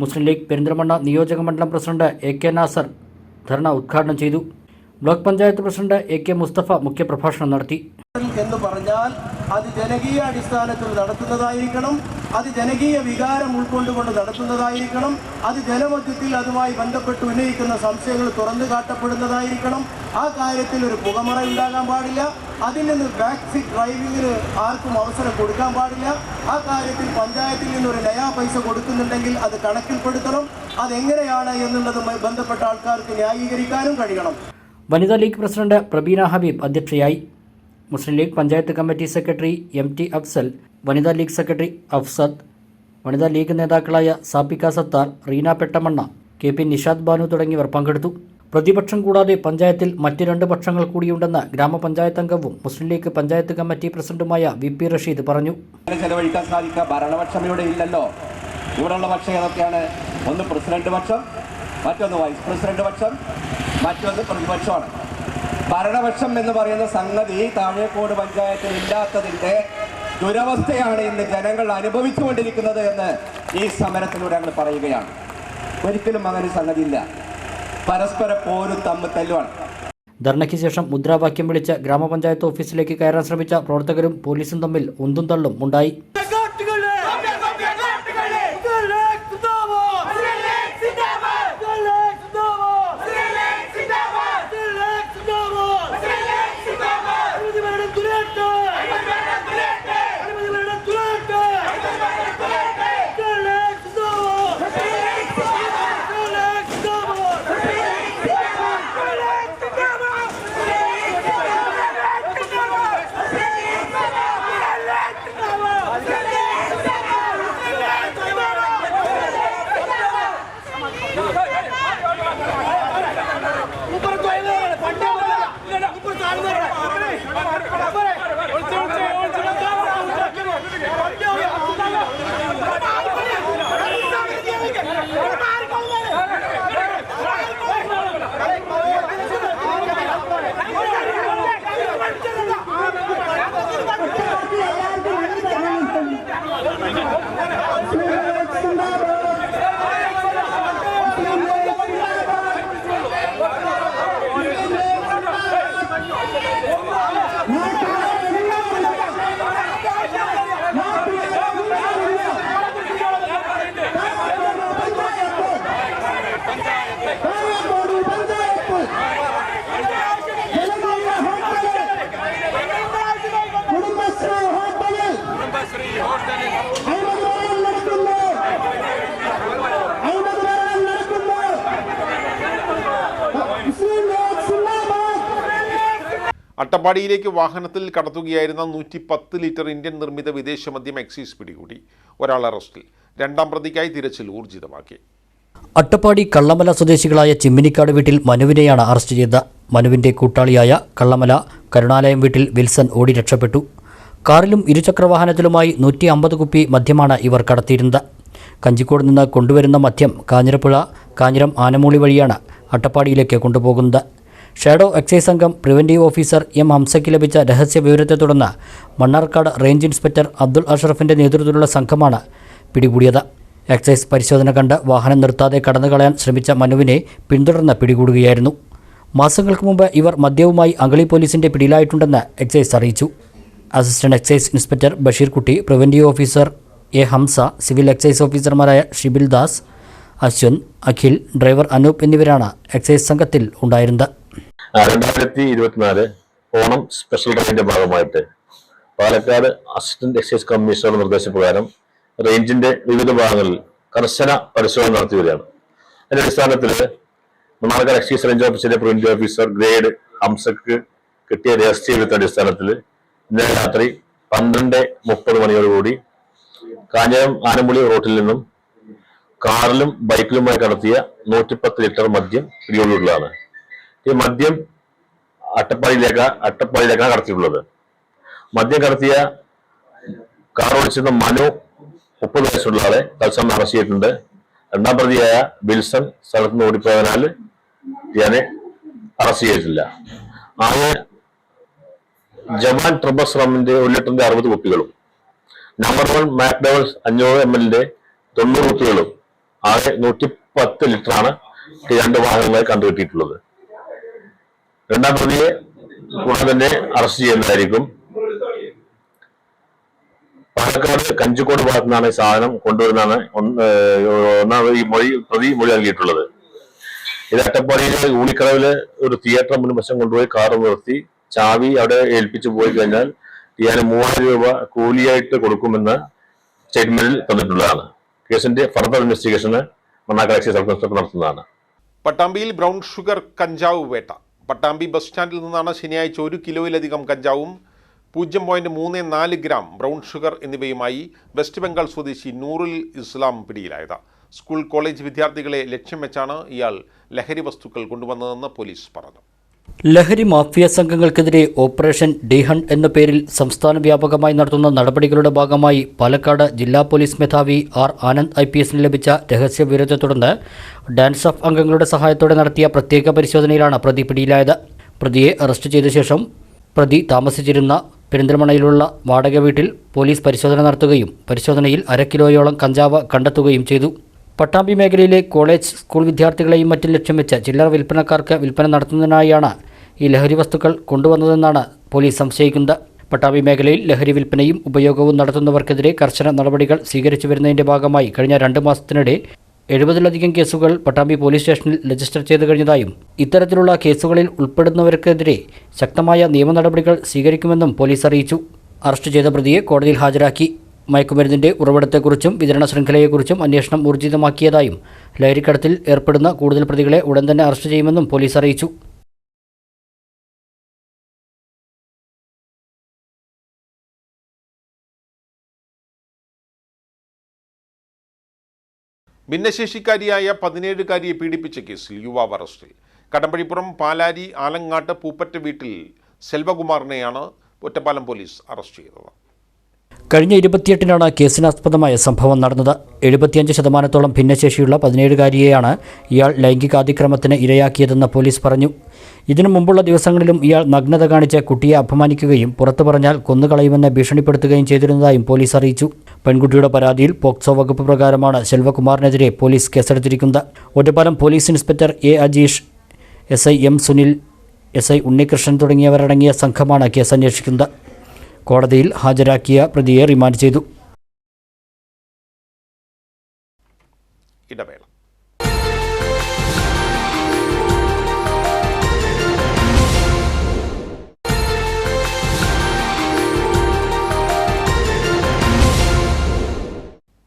മുസ്ലിം ലീഗ് പെരിന്തൽമണ്ണ നിയോജക മണ്ഡലം പ്രസിഡന്റ് AK നാസർ ധർണ ഉദ്ഘാടനം ചെയ്തു. Block panchayat president AK Mustafa മുഖ്യപ്രഭാഷണം നടത്തി. എന്ന് പറഞ്ഞാൽ അത് ജനകീയ അടിസ്ഥാനത്തിൽ നടത്തുന്നതായിരിക്കണം, അത് ജനകീയ വികാരം ഉൾക്കൊണ്ടുകൊണ്ട് നടത്തുന്നതായിരിക്കണം, അത് ജനമധ്യത്തിൽ അതുമായി ബന്ധപ്പെട്ട് ഉന്നയിക്കുന്ന സംശയങ്ങൾ തുറന്നു കാട്ടപ്പെടുന്നതായിരിക്കണം. ആ കാര്യത്തിൽ ഒരു പുകമറ ഉണ്ടാകാൻ പാടില്ല. അതിൽ നിന്ന് ബാക്ക് സീറ്റ് ഡ്രൈവിങ്ങിന് ആർക്കും അവസരം കൊടുക്കാൻ പാടില്ല. ആ കാര്യത്തിൽ പഞ്ചായത്തിൽ നിന്നൊരു നയാ പൈസ കൊടുക്കുന്നുണ്ടെങ്കിൽ അത് കണക്കിൽപ്പെടുത്തണം. അതെങ്ങനെയാണ് എന്നുള്ളതുമായി ബന്ധപ്പെട്ട ആൾക്കാർക്ക് ന്യായീകരിക്കാനും കഴിയണം. വനിതാ ലീഗ് പ്രസിഡന്റ് പ്രബീന ഹബീബ് അധ്യക്ഷയായി. Muslim League panchayat committee secretary MT Afsal, Vanitha league secretary അഫ്സദ്, വനിതാ ലീഗ് നേതാക്കളായ സാപ്പിക സത്താർ, റീന പെട്ടമണ്ണ, KP നിഷാദ് ബാനു തുടങ്ങിയവർ പങ്കെടുത്തു. പ്രതിപക്ഷം കൂടാതെ പഞ്ചായത്തിൽ മറ്റ് 2 പക്ഷങ്ങൾ കൂടിയുണ്ടെന്ന് ഗ്രാമപഞ്ചായത്ത് അംഗവും മുസ്ലിം ലീഗ് പഞ്ചായത്ത് കമ്മിറ്റി പ്രസിഡന്റുമായ VP റഷീദ് പറഞ്ഞു. ചെലവഴിക്കാൻ സാധിക്കുക ഭരണപക്ഷം ഇവിടെ ഇല്ലല്ലോ. ഇവിടെയുള്ള പക്ഷം ഏതൊക്കെയാണ്? ഒന്ന് പ്രസിഡന്റ് പക്ഷം, മറ്റൊന്ന് വൈസ് പ്രസിഡന്റ് പക്ഷം, മറ്റൊന്ന് പ്രതിപക്ഷമാണ്. ഭരണപക്ഷം എന്ന് പറയുന്ന സംഗതി താഴേക്കോട് പഞ്ചായത്തിൽ ഇല്ലാത്തതിൻ്റെ ദുരവസ്ഥയാണ് ഇന്ന് ജനങ്ങൾ അനുഭവിച്ചുകൊണ്ടിരിക്കുന്നത് എന്ന് ഈ സമരത്തിലൂടെ ഞങ്ങൾ പറയുകയാണ്. ഒരിക്കലും അങ്ങനെ സംഗതിയില്ല. പരസ്പര പോരും തല്ലുവാണ്. ധർണയ്ക്ക് ശേഷം മുദ്രാവാക്യം വിളിച്ച് ഗ്രാമപഞ്ചായത്ത് ഓഫീസിലേക്ക് കയറാൻ ശ്രമിച്ച പ്രവർത്തകരും പോലീസും തമ്മിൽ ഉന്തും തള്ളും ഉണ്ടായി. അട്ടപ്പാടിയിലേക്ക് വാഹനത്തിൽ കടത്തുകയായിരുന്ന 110 ലിറ്റർ ഇന്ത്യൻ നിർമ്മിത വിദേശ മദ്യം എക്സൈസ് പിടികൂടി. ഒരാൾ അറസ്റ്റിൽ. രണ്ടാം പ്രതിക്കായി തിരച്ചിൽ ഊർജിതമാക്കി. അട്ടപ്പാടി കള്ളമല സ്വദേശികളായ ചിമ്മിനിക്കാട് വീട്ടിൽ മനുവിനെയാണ് അറസ്റ്റ് ചെയ്തത്. മനുവിന്റെ കൂട്ടാളിയായ കള്ളമല കരുണാലയം വീട്ടിൽ വിൽസൺ ഓടി രക്ഷപ്പെട്ടു. കാറിലും ഇരുചക്രവാഹനത്തിലുമായി 150 കുപ്പി മദ്യമാണ് ഇവർ കടത്തിയിരുന്നത്. കഞ്ചിക്കോട് നിന്ന് കൊണ്ടുവരുന്ന മദ്യം കാഞ്ഞിരപ്പുഴ കാഞ്ഞിരം ആനമൂളി വഴിയാണ് അട്ടപ്പാടിയിലേക്ക് കൊണ്ടുപോകുന്നത്. ഷാഡോ എക്സൈസ് സംഘം പ്രിവൻറ്റീവ് ഓഫീസർ എം ഹംസയ്ക്ക് ലഭിച്ച രഹസ്യ വിവരത്തെ തുടർന്ന് മണ്ണാർക്കാട് റേഞ്ച് ഇൻസ്പെക്ടർ അബ്ദുൾ അഷറഫിന്റെ നേതൃത്വത്തിലുള്ള സംഘമാണ് പിടികൂടിയത്. എക്സൈസ് പരിശോധന കണ്ട് വാഹനം നിർത്താതെ കടന്നുകളയാൻ ശ്രമിച്ച മനുവിനെ പിന്തുടർന്ന് പിടികൂടുകയായിരുന്നു. മാസങ്ങൾക്ക് മുമ്പ് ഇവർ മദ്യവുമായി അഗളി പോലീസിന്റെ പിടിയിലായിട്ടുണ്ടെന്ന് എക്സൈസ് അറിയിച്ചു. Assistant excise inspector Basheer Kutty, preventive officer A Hamza, civil excise ഓഫീസർമാരായ ഷിബിൽ ദാസ്, അശ്വൻ, അഖിൽ, ഡ്രൈവർ അനൂപ് എന്നിവരാണ് എക്സൈസ് സംഘത്തിൽ ഉണ്ടായിരുന്നത്. 2024 ഓണം സ്പെഷ്യൽ ഡ്രൈവിന്റെ ഭാഗമായിട്ട് പാലക്കാട് അസിസ്റ്റന്റ് എക്സൈസ് കമ്മീഷണറുടെ നിർദ്ദേശപ്രകാരം റേഞ്ചിന്റെ വിവിധ ഭാഗങ്ങളിൽ കർശന പരിശോധന നടത്തി വരികയാണ്. അതിന്റെ അടിസ്ഥാനത്തിൽ മണ്ണാർക്കാട് എക്സൈസ് റേഞ്ച് ഓഫീസിലെ പ്രിവൻറ്റീവ് ഓഫീസർ ഗ്രേഡ് ഹംസക്ക് കിട്ടിയ രഹസ്യ വിവരത്തിന്റെ അടിസ്ഥാനത്തിൽ ഇന്നലെ രാത്രി 12:30 മണിയോടുകൂടി കാഞ്ഞിരം ആനമുളി റോട്ടിൽ നിന്നും കാറിലും ബൈക്കിലുമായി കടത്തിയ 110 ലിറ്റർ മദ്യം പിടികൂടിയുള്ളതാണ്. ഈ മദ്യം അട്ടപ്പാടിയിലേക്കാണ് കടത്തിയിട്ടുള്ളത്. മദ്യം കടത്തിയ കാർ ഓടിച്ചിരുന്ന മനു 30 വയസ്സുള്ള ആളെ തത്സമയം അറസ്റ്റ് ചെയ്തിട്ടുണ്ട്. രണ്ടാം പ്രതിയായ വിൽസൺ സ്ഥലത്ത് നിന്ന് ഓടിപ്പോയതിനാൽ ഇയാളെ അറസ്റ്റ് ചെയ്തിട്ടില്ല. ആകെ ജവാൻ ട്രിബസ് റമ്മിന്റെ 1 ലിറ്ററിന്റെ 60 കുപ്പികളും നമ്പർ 1 മാക്ഡവൽസ് 500 ml 90 കുപ്പികളും ആകെ 110 ലിറ്ററാണ് ഈ 2 വാഹനങ്ങളായി കണ്ടുകിട്ടിയിട്ടുള്ളത്. രണ്ടാം പ്രതിയെ ഉടൻ തന്നെ അറസ്റ്റ് ചെയ്യുന്നതായിരിക്കും. പാലക്കാട് കഞ്ചിക്കോട് ഭാഗത്തു നിന്നാണ് ഈ സാധനം കൊണ്ടുവരുന്നതാണ് ഒന്നാമത് ഈ പ്രതി മൊഴി നൽകിയിട്ടുള്ളത്. ഇത് അട്ടപ്പാടിയിലെ ഊളിക്കടവില് ഒരു തിയേറ്റർ മുൻവശം കൊണ്ടുപോയി കാർ നിർത്തി ചാവി അവിടെ ഏൽപ്പിച്ചു പോയി കഴിഞ്ഞാൽ ഇയാൾ 3000 രൂപ കൂലിയായിട്ട് കൊടുക്കുമെന്ന് സ്റ്റേറ്റ്മെന്റിൽ തന്നിട്ടുള്ളതാണ്. കേസിന്റെ ഫർദർ ഇൻവെസ്റ്റിഗേഷന് മണ്ണാർക്കാട് എക്സൈസ് സബ് ഇൻസ്പെക്ടർ നടത്തുന്നതാണ്. പട്ടാമ്പിയിൽ ബ്രൗൺ ഷുഗർ കഞ്ചാവ് വേട്ട. പട്ടാമ്പി ബസ് സ്റ്റാൻഡിൽ നിന്നാണ് ശനിയാഴ്ച 1 കിലോയിലധികം കഞ്ചാവും 0.34 ഗ്രാം ബ്രൗൺ ഷുഗർ എന്നിവയുമായി വെസ്റ്റ് ബംഗാൾ സ്വദേശി നൂറുൽ ഇസ്ലാം പിടിയിലായത്. സ്കൂൾ കോളേജ് വിദ്യാർത്ഥികളെ ലക്ഷ്യം വെച്ചാണ് ഇയാൾ ലഹരി വസ്തുക്കൾ കൊണ്ടുവന്നതെന്ന് പോലീസ് പറഞ്ഞു. ലഹരി മാഫിയ സംഘങ്ങൾക്കെതിരെ ഓപ്പറേഷൻ ഡി ഹണ്ട് എന്ന പേരിൽ സംസ്ഥാന വ്യാപകമായി നടത്തുന്ന നടപടികളുടെ ഭാഗമായി പാലക്കാട് ജില്ലാ പോലീസ് മേധാവി ആർ ആനന്ദ് IPSന് ലഭിച്ച രഹസ്യ വിവരത്തെ തുടർന്ന് ഡാൻസ് ഓഫ് അംഗങ്ങളുടെ സഹായത്തോടെ നടത്തിയ പ്രത്യേക പരിശോധനയിലാണ് പ്രതി പിടിയിലായത്. പ്രതിയെ അറസ്റ്റ് ചെയ്ത ശേഷം പ്രതി താമസിച്ചിരുന്ന പെരിന്തൽമണ്ണയിലുള്ള വാടക വീട്ടിൽ പോലീസ് പരിശോധന നടത്തുകയും പരിശോധനയിൽ 1/2 കിലോയോളം കഞ്ചാവ് കണ്ടെത്തുകയും ചെയ്തു. പട്ടാമ്പി മേഖലയിലെ കോളേജ് സ്കൂൾ വിദ്യാർത്ഥികളെയും മറ്റും ലക്ഷ്യം വെച്ച് ചില്ലറ വിൽപ്പനക്കാർക്ക് വിൽപ്പന നടത്തുന്നതിനായാണ് ഈ ലഹരി വസ്തുക്കൾ കൊണ്ടുവന്നതെന്നാണ് പോലീസ് സംശയിക്കുന്നത്. പട്ടാമ്പി മേഖലയിൽ ലഹരി വിൽപ്പനയും ഉപയോഗവും നടത്തുന്നവർക്കെതിരെ കർശന നടപടികൾ സ്വീകരിച്ചു വരുന്നതിന്റെ ഭാഗമായി കഴിഞ്ഞ 2 മാസത്തിനിടെ 70-ലധികം കേസുകൾ പട്ടാമ്പി പോലീസ് സ്റ്റേഷനിൽ രജിസ്റ്റർ ചെയ്തു കഴിഞ്ഞതായും ഇത്തരത്തിലുള്ള കേസുകളിൽ ഉൾപ്പെടുന്നവർക്കെതിരെ ശക്തമായ നിയമ നടപടികൾ സ്വീകരിക്കുമെന്നും പോലീസ് അറിയിച്ചു. അറസ്റ്റ് ചെയ്ത പ്രതിയെ കോടതിയിൽ ഹാജരാക്കി. മയക്കുമരുന്നിന്റെ ഉറവിടത്തെക്കുറിച്ചും വിതരണ ശൃംഖലയെക്കുറിച്ചും അന്വേഷണം ഊർജിതമാക്കിയതായും ലഹരിക്കടത്തിൽ ഏർപ്പെടുന്ന കൂടുതൽ പ്രതികളെ ഉടൻ തന്നെ അറസ്റ്റ് ചെയ്യുമെന്നും പോലീസ് അറിയിച്ചു. ഭിന്നശേഷിക്കാരിയായ 17-കാരിയെ പീഡിപ്പിച്ച കേസിൽ യുവാവ് അറസ്റ്റിൽ. കടമ്പഴിപ്പുറം പാലാരി ആലങ്ങാട്ട് പൂപ്പറ്റ വീട്ടിൽ സെൽവകുമാറിനെയാണ് ഒറ്റപ്പാലം പോലീസ് അറസ്റ്റ് ചെയ്തത്. കഴിഞ്ഞ 28-നാണ് കേസിനാസ്പദമായ സംഭവം നടന്നത്. 75% ഭിന്നശേഷിയുള്ള 17-കാരിയെയാണ് ഇയാൾ ലൈംഗികാതിക്രമത്തിന് ഇരയാക്കിയതെന്ന് പോലീസ് പറഞ്ഞു. ഇതിനു മുമ്പുള്ള ദിവസങ്ങളിലും ഇയാൾ നഗ്നത കാണിച്ച് കുട്ടിയെ അപമാനിക്കുകയും പുറത്തു പറഞ്ഞാൽ കൊന്നുകളയുമെന്ന് ഭീഷണിപ്പെടുത്തുകയും ചെയ്തിരുന്നതായും പോലീസ് അറിയിച്ചു. പെൺകുട്ടിയുടെ പരാതിയിൽ പോക്സോ വകുപ്പ് പ്രകാരമാണ് സെൽവകുമാറിനെതിരെ പോലീസ് കേസെടുത്തിരിക്കുന്നത്. Ottapalam police inspector A Ajeesh, SI M Sunil, SI Unnikrishnan തുടങ്ങിയവരടങ്ങിയ സംഘമാണ് കേസ് അന്വേഷിക്കുന്നത്. കോടതിയിൽ ഹാജരാക്കിയ പ്രതിയെ റിമാൻഡ് ചെയ്തു. ഇടവേള.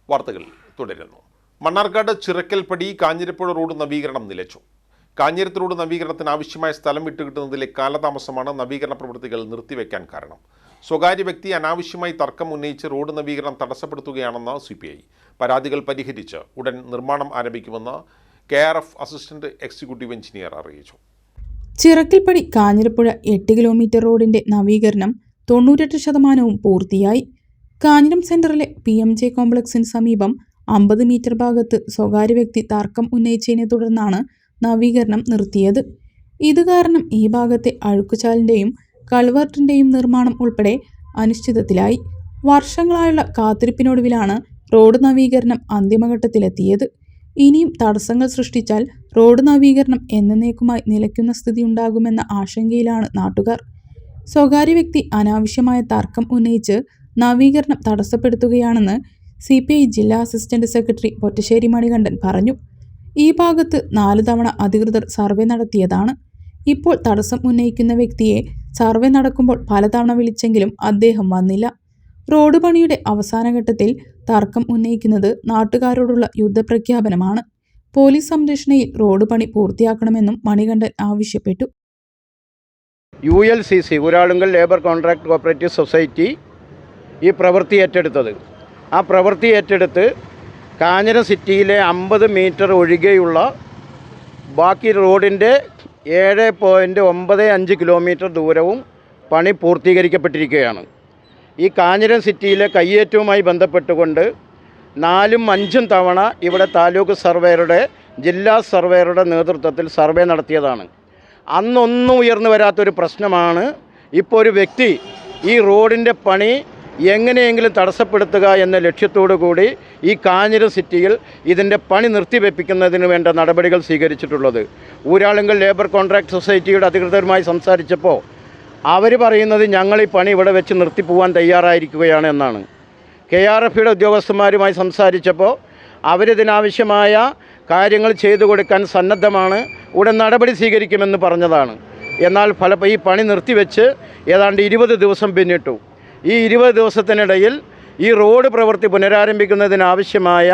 വാർത്തകൾ തുടരുന്നു. മണ്ണാർക്കാട് ചിറക്കൽപ്പടി കാഞ്ഞിരപ്പുഴ റോഡ് നവീകരണം നിലച്ചു. കാഞ്ഞിരത്ത് റോഡ് നവീകരണത്തിന് ആവശ്യമായ സ്ഥലം വിട്ടുകിട്ടുന്നതിലെ കാലതാമസമാണ് നവീകരണ പ്രവൃത്തികൾ നിർത്തിവെക്കാൻ കാരണം. സ്വകാര്യ വ്യക്തി അനാവശ്യമായി തർക്കം ഉന്നയിച്ച് റോഡ് നവീകരണം തടസ്സപ്പെടുത്തുകയാണെന്ന് CPI. പരാതികൾ പരിഹരിച്ച് ഉടൻ നിർമ്മാണം ആരംഭിക്കുമെന്ന് KRF അസിസ്റ്റന്റ് എക്സിക്യൂട്ടീവ് എഞ്ചിനീയർ അറിയിച്ചു. ചിറക്കൽപ്പടി കാഞ്ഞിരപ്പുഴ 8 കിലോമീറ്റർ റോഡിന്റെ നവീകരണം 98% പൂർത്തിയായി. കാഞ്ഞിരം സെന്ററിലെ PMJ കോംപ്ലക്സിന് സമീപം 50 മീറ്റർ ഭാഗത്ത് സ്വകാര്യ വ്യക്തി തർക്കം ഉന്നയിച്ചതിനെ തുടർന്നാണ് നവീകരണം നിർത്തിയത്. ഇത് കാരണം ഈ ഭാഗത്തെ അഴുക്കുചാലിന്റെയും കൾവർട്ടിന്റെയും നിർമ്മാണം ഉൾപ്പെടെ അനിശ്ചിതത്തിലായി. വർഷങ്ങളായുള്ള കാത്തിരിപ്പിനൊടുവിലാണ് റോഡ് നവീകരണം അന്തിമഘട്ടത്തിലെത്തിയത്. ഇനിയും തടസ്സങ്ങൾ സൃഷ്ടിച്ചാൽ റോഡ് നവീകരണം എന്നേക്കുമായി നിലയ്ക്കുന്ന സ്ഥിതി ഉണ്ടാകുമെന്ന ആശങ്കയിലാണ് നാട്ടുകാർ. സ്വകാര്യ വ്യക്തി അനാവശ്യമായ തർക്കം ഉന്നയിച്ച് നവീകരണം തടസ്സപ്പെടുത്തുകയാണെന്ന് CPI ജില്ലാ അസിസ്റ്റന്റ് സെക്രട്ടറി പൊറ്റശ്ശേരി മണികണ്ഠൻ പറഞ്ഞു. ഈ ഭാഗത്ത് 4 തവണ അധികൃതർ സർവേ നടത്തിയതാണ്. ഇപ്പോൾ തടസ്സം ഉന്നയിക്കുന്ന വ്യക്തിയെ സർവേ നടക്കുമ്പോൾ പലതവണ വിളിച്ചെങ്കിലും അദ്ദേഹം വന്നില്ല. റോഡ് പണിയുടെ അവസാനഘട്ടത്തിൽ തർക്കം ഉന്നയിക്കുന്നത് നാട്ടുകാരോടുള്ള യുദ്ധപ്രഖ്യാപനമാണ്. പോലീസ് സംരക്ഷണയിൽ റോഡ് പണി പൂർത്തിയാക്കണമെന്നും മണികണ്ഠൻ ആവശ്യപ്പെട്ടു. ULCC Uralungal labour contract cooperative society ഈ പ്രവൃത്തി ഏറ്റെടുത്തത്. ആ പ്രവൃത്തി ഏറ്റെടുത്ത് കാഞ്ഞിരം സിറ്റിയിലെ 50 മീറ്റർ ഒഴികെയുള്ള ബാക്കി റോഡിൻ്റെ 7.95 കിലോമീറ്റർ ദൂരവും പണി പൂർത്തീകരിക്കപ്പെട്ടിരിക്കുകയാണ്. ഈ കാഞ്ഞിരം സിറ്റിയിലെ കയ്യേറ്റവുമായി ബന്ധപ്പെട്ടുകൊണ്ട് 4ഉം 5ഉം തവണ ഇവിടെ താലൂക്ക് സർവേയറുടെ ജില്ലാ സർവേയറുടെ നേതൃത്വത്തിൽ സർവേ നടത്തിയതാണ്. അന്നൊന്നും ഉയർന്നു വരാത്തൊരു പ്രശ്നമാണ് ഇപ്പോൾ ഒരു വ്യക്തി ഈ റോഡിൻ്റെ പണി എങ്ങനെയെങ്കിലും തടസ്സപ്പെടുത്തുക എന്ന ലക്ഷ്യത്തോടു കൂടി ഈ കാഞ്ഞിരം സിറ്റിയിൽ ഇതിൻ്റെ പണി നിർത്തിവെപ്പിക്കുന്നതിന് വേണ്ട നടപടികൾ സ്വീകരിച്ചിട്ടുള്ളത്. ഊരാളുങ്കൽ ലേബർ കോൺട്രാക്ട് സൊസൈറ്റിയുടെ അധികൃതരുമായി സംസാരിച്ചപ്പോൾ അവർ പറയുന്നത് ഞങ്ങൾ ഈ പണി ഇവിടെ വെച്ച് നിർത്തിപ്പോവാൻ തയ്യാറായിരിക്കുകയാണ് എന്നാണ്. KRFയുടെ ഉദ്യോഗസ്ഥന്മാരുമായി സംസാരിച്ചപ്പോൾ അവരിതിനാവശ്യമായ കാര്യങ്ങൾ ചെയ്തു കൊടുക്കാൻ സന്നദ്ധമാണ്, ഉടൻ നടപടി സ്വീകരിക്കുമെന്ന് പറഞ്ഞതാണ്. എന്നാൽ ഈ പണി നിർത്തിവെച്ച് ഏതാണ്ട് 20 ദിവസം പിന്നിട്ടു. ഈ 20 ദിവസത്തിനിടയിൽ ഈ റോഡ് പ്രവൃത്തി പുനരാരംഭിക്കുന്നതിനാവശ്യമായ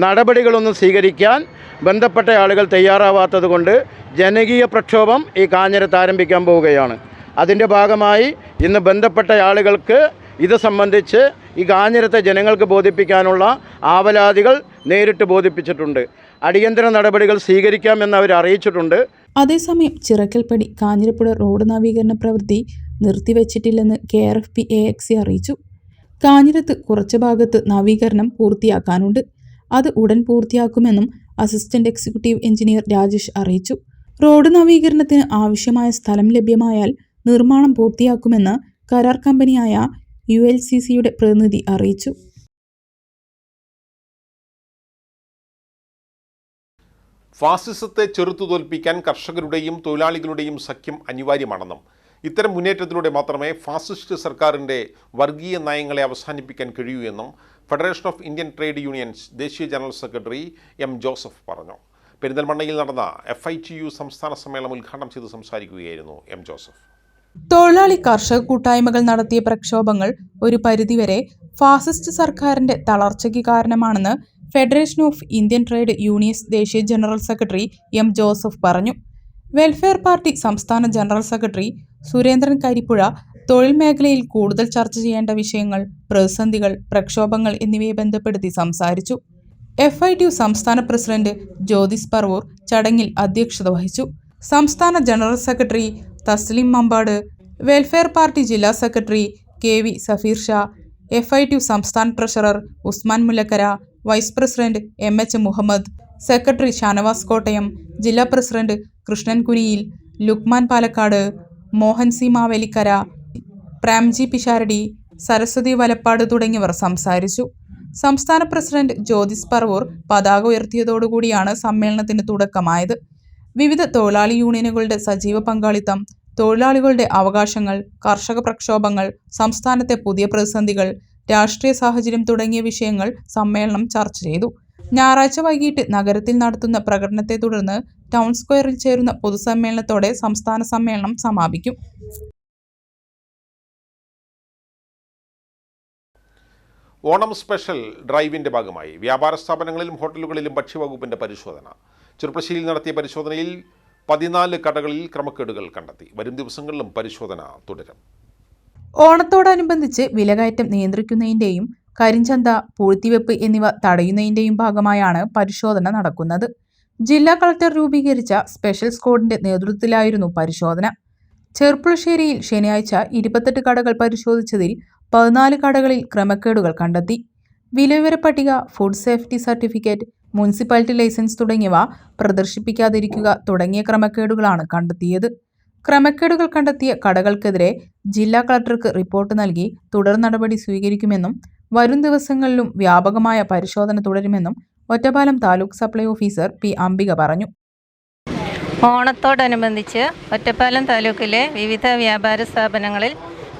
നടപടികളൊന്നും സ്വീകരിക്കാൻ ബന്ധപ്പെട്ട ആളുകൾ തയ്യാറാവാത്തത് കൊണ്ട് ജനകീയ പ്രക്ഷോഭം ഈ കാഞ്ഞിരത്ത് ആരംഭിക്കാൻ പോവുകയാണ്. അതിൻ്റെ ഭാഗമായി ഇന്ന് ബന്ധപ്പെട്ട ആളുകൾക്ക് ഇത് സംബന്ധിച്ച് ഈ കാഞ്ഞിരത്തെ ജനങ്ങൾക്ക് ബോധിപ്പിക്കാനുള്ള ആവലാതികൾ നേരിട്ട് ബോധിപ്പിച്ചിട്ടുണ്ട്. അടിയന്തര നടപടികൾ സ്വീകരിക്കാമെന്ന് അവർ അറിയിച്ചിട്ടുണ്ട്. അതേസമയം ചിറക്കൽപ്പടി കാഞ്ഞിരപ്പുഴ റോഡ് നവീകരണ പ്രവൃത്തി നിർത്തിവച്ചിട്ടില്ലെന്ന് KRFP-AXE അറിയിച്ചു. കാഞ്ഞിരത്ത് കുറച്ച് ഭാഗത്ത് നവീകരണം പൂർത്തിയാക്കാനുണ്ട്. അത് ഉടൻ പൂർത്തിയാക്കുമെന്നും അസിസ്റ്റന്റ് എക്സിക്യൂട്ടീവ് എഞ്ചിനീയർ രാജേഷ് അറിയിച്ചു. റോഡ് നവീകരണത്തിന് ആവശ്യമായ സ്ഥലം ലഭ്യമായാൽ നിർമ്മാണം പൂർത്തിയാക്കുമെന്ന് കരാർ കമ്പനിയായ ULCCയുടെ പ്രതിനിധി അറിയിച്ചു. ഫാസിസത്തെ ചെറുത്തുതോൽപ്പിക്കാൻ കർഷകരുടെയും തൊഴിലാളികളുടെയും സഖ്യം അനിവാര്യമാണെന്നും ഇത്തരം മുന്നേറ്റത്തിലൂടെ മാത്രമേ ഫാസിസ്റ്റ് സർക്കാരിൻ്റെ വർഗീയ നയങ്ങളെ അവസാനിപ്പിക്കാൻ കഴിയൂ എന്നും federation of Indian trade unions ദേശീയ ജനറൽ സെക്രട്ടറി M. ജോസഫ് പറഞ്ഞു. പെരിന്തൽമണ്ണയിൽ നടന്ന FITU സംസ്ഥാന സമ്മേളനം ഉദ്ഘാടനം ചെയ്ത് സംസാരിക്കുകയായിരുന്നു M. ജോസഫ്. തൊഴിലാളി കർഷക കൂട്ടായ്മകൾ നടത്തിയ പ്രക്ഷോഭങ്ങൾ ഒരു പരിധിവരെ ഫാസിസ്റ്റ് സർക്കാരിന്റെ തളർച്ചയ്ക്ക് കാരണമാണെന്ന് federation of Indian trade unions ദേശീയ ജനറൽ സെക്രട്ടറി M. ജോസഫ് പറഞ്ഞു. വെൽഫെയർ പാർട്ടി സംസ്ഥാന ജനറൽ സെക്രട്ടറി സുരേന്ദ്രൻ കരിപ്പുഴ തൊഴിൽ മേഖലയിൽ കൂടുതൽ ചർച്ച ചെയ്യേണ്ട വിഷയങ്ങൾ, പ്രതിസന്ധികൾ, പ്രക്ഷോഭങ്ങൾ എന്നിവയെ ബന്ധപ്പെടുത്തി സംസാരിച്ചു. FITU സംസ്ഥാന പ്രസിഡന്റ് ജ്യോതിസ് പറവൂർ ചടങ്ങിൽ അധ്യക്ഷത വഹിച്ചു. സംസ്ഥാന general secretary Thaslim Mambad, welfare party ജില്ലാ secretary KV Safeer Shah, FITU സംസ്ഥാന treasurer Usman Mullakkara, vice president MH Muhammad, secretary Shanavas Kottayam, ജില്ലാ പ്രസിഡന്റ് കൃഷ്ണൻ കുനിയിൽ, ലുക്മാൻ പാലക്കാട്, മോഹൻ സി മാവേലിക്കര, പ്രേംജി പിഷാരടി, സരസ്വതി വലപ്പാട് തുടങ്ങിയവർ സംസാരിച്ചു. സംസ്ഥാന പ്രസിഡന്റ് ജ്യോതിസ് പറവൂർ പതാക ഉയർത്തിയതോടുകൂടിയാണ് സമ്മേളനത്തിന് തുടക്കമായത്. വിവിധ തൊഴിലാളി യൂണിയനുകളുടെ സജീവ പങ്കാളിത്തം, തൊഴിലാളികളുടെ അവകാശങ്ങൾ, കർഷക പ്രക്ഷോഭങ്ങൾ, സംസ്ഥാനത്തെ പുതിയ പ്രതിസന്ധികൾ, രാഷ്ട്രീയ സാഹചര്യം തുടങ്ങിയ വിഷയങ്ങൾ സമ്മേളനം ചർച്ച ചെയ്തു. ഞായറാഴ്ച വൈകിട്ട് നഗരത്തിൽ നടത്തുന്ന പ്രകടനത്തെ തുടർന്ന് ടൗൺ സ്ക്വയറിൽ ചേരുന്ന പൊതുസമ്മേളനത്തോടെ സംസ്ഥാന സമ്മേളനം സമാപിക്കും. ഓണം സ്പെഷ്യൽ ഡ്രൈവിൻ്റെ ഭാഗമായി വ്യാപാര സ്ഥാപനങ്ങളിലും ഹോട്ടലുകളിലും ഭക്ഷ്യവകുപ്പിൻ്റെ പരിശോധന. ചെറുപ്പശ്ശേരിയിൽ നടത്തിയ പരിശോധനയിൽ 14 കടകളിൽ ക്രമക്കേടുകൾ കണ്ടെത്തി. വരും ദിവസങ്ങളിലും പരിശോധന തുടരും. ഓണത്തോടനുബന്ധിച്ച് വിലകയറ്റം നിയന്ത്രിക്കുന്നതിൻ്റെയും കരിഞ്ചന്ത, പൂഴ്ത്തിവെപ്പ് എന്നിവ തടയുന്നതിൻ്റെയും ഭാഗമായാണ് പരിശോധന നടക്കുന്നത്. ജില്ലാ കളക്ടർ രൂപീകരിച്ച സ്പെഷ്യൽ സ്ക്വാഡിന്റെ നേതൃത്വത്തിലായിരുന്നു പരിശോധന. ചെർപ്പുളശ്ശേരിയിൽ ശനിയാഴ്ച 28 കടകൾ പരിശോധിച്ചതിൽ 14 കടകളിൽ ക്രമക്കേടുകൾ കണ്ടെത്തി. വിലവിവര പട്ടിക, food safety certificate, municipality licence തുടങ്ങിയവ പ്രദർശിപ്പിക്കാതിരിക്കുക തുടങ്ങിയ ക്രമക്കേടുകളാണ് കണ്ടെത്തിയത്. ക്രമക്കേടുകൾ കണ്ടെത്തിയ കടകൾക്കെതിരെ ജില്ലാ കളക്ടർക്ക് റിപ്പോർട്ട് നൽകി തുടർ നടപടി സ്വീകരിക്കുമെന്നും വരും ദിവസങ്ങളിലും വ്യാപകമായ പരിശോധന തുടരുമെന്നും Ottapalam taluk supply officer P. Ambika പറഞ്ഞു. ഓണത്തോടനുബന്ധിച്ച് ഒറ്റപ്പാലം താലൂക്കിലെ വിവിധ വ്യാപാര സ്ഥാപനങ്ങളിൽ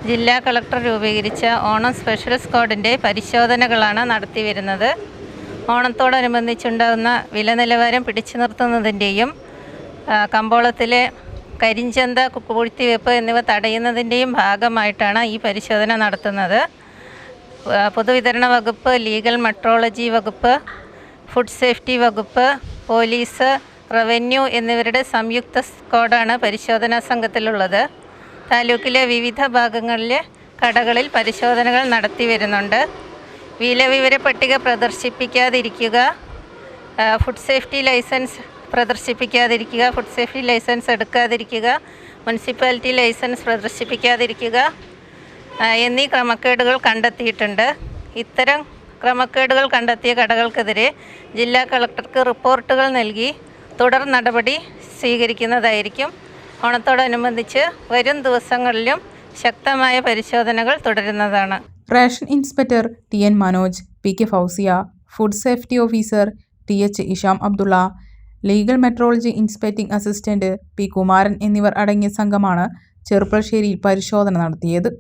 ജില്ലാ കളക്ടർ രൂപീകരിച്ച ഓണം സ്പെഷ്യൽ സ്ക്വാഡിൻ്റെ പരിശോധനകളാണ് നടത്തിവരുന്നത്. ഓണത്തോടനുബന്ധിച്ചുണ്ടാകുന്ന വില നിലവാരം പിടിച്ചു നിർത്തുന്നതിൻ്റെയും കമ്പോളത്തിലെ കരിഞ്ചന്ത, പൂഴ്ത്തിവെപ്പ് എന്നിവ തടയുന്നതിൻ്റെയും ഭാഗമായിട്ടാണ് ഈ പരിശോധന നടത്തുന്നത്. പൊതുവിതരണ വകുപ്പ്, ലീഗൽ മെട്രോളജി വകുപ്പ്, ഫുഡ് സേഫ്റ്റി വകുപ്പ്, പോലീസ്, റവന്യൂ എന്നിവരുടെ സംയുക്ത സ്ക്വാഡാണ് പരിശോധനാ സംഘത്തിലുള്ളത്. താലൂക്കിലെ വിവിധ ഭാഗങ്ങളിലെ കടകളിൽ പരിശോധനകൾ നടത്തി വരുന്നുണ്ട്. വിലവിവര പട്ടിക പ്രദർശിപ്പിക്കാതിരിക്കുക, ഫുഡ് സേഫ്റ്റി ലൈസൻസ് പ്രദർശിപ്പിക്കാതിരിക്കുക, ഫുഡ് സേഫ്റ്റി ലൈസൻസ് എടുക്കാതിരിക്കുക, മുനിസിപ്പാലിറ്റി ലൈസൻസ് പ്രദർശിപ്പിക്കാതിരിക്കുക എന്നീ ക്രമക്കേടുകൾ കണ്ടെത്തിയിട്ടുണ്ട്. ഇത്തരം ക്രമക്കേടുകൾ കണ്ടെത്തിയ കടകൾക്കെതിരെ ജില്ലാ കളക്ടർക്ക് റിപ്പോർട്ടുകൾ നൽകി തുടർ നടപടി സ്വീകരിക്കുന്നതായിരിക്കും. ഓണത്തോടനുബന്ധിച്ച് വരും ദിവസങ്ങളിലും ശക്തമായ പരിശോധനകൾ തുടരുന്നതാണ്. Ration inspector TN Manoj, PK Fousiya, food safety officer TH Isham Abdulla, legal metrology inspecting assistant P. Kumaran എന്നിവർ അടങ്ങിയ സംഘമാണ് ചെർപ്പുളശ്ശേരിയിൽ പരിശോധന നടത്തിയത്.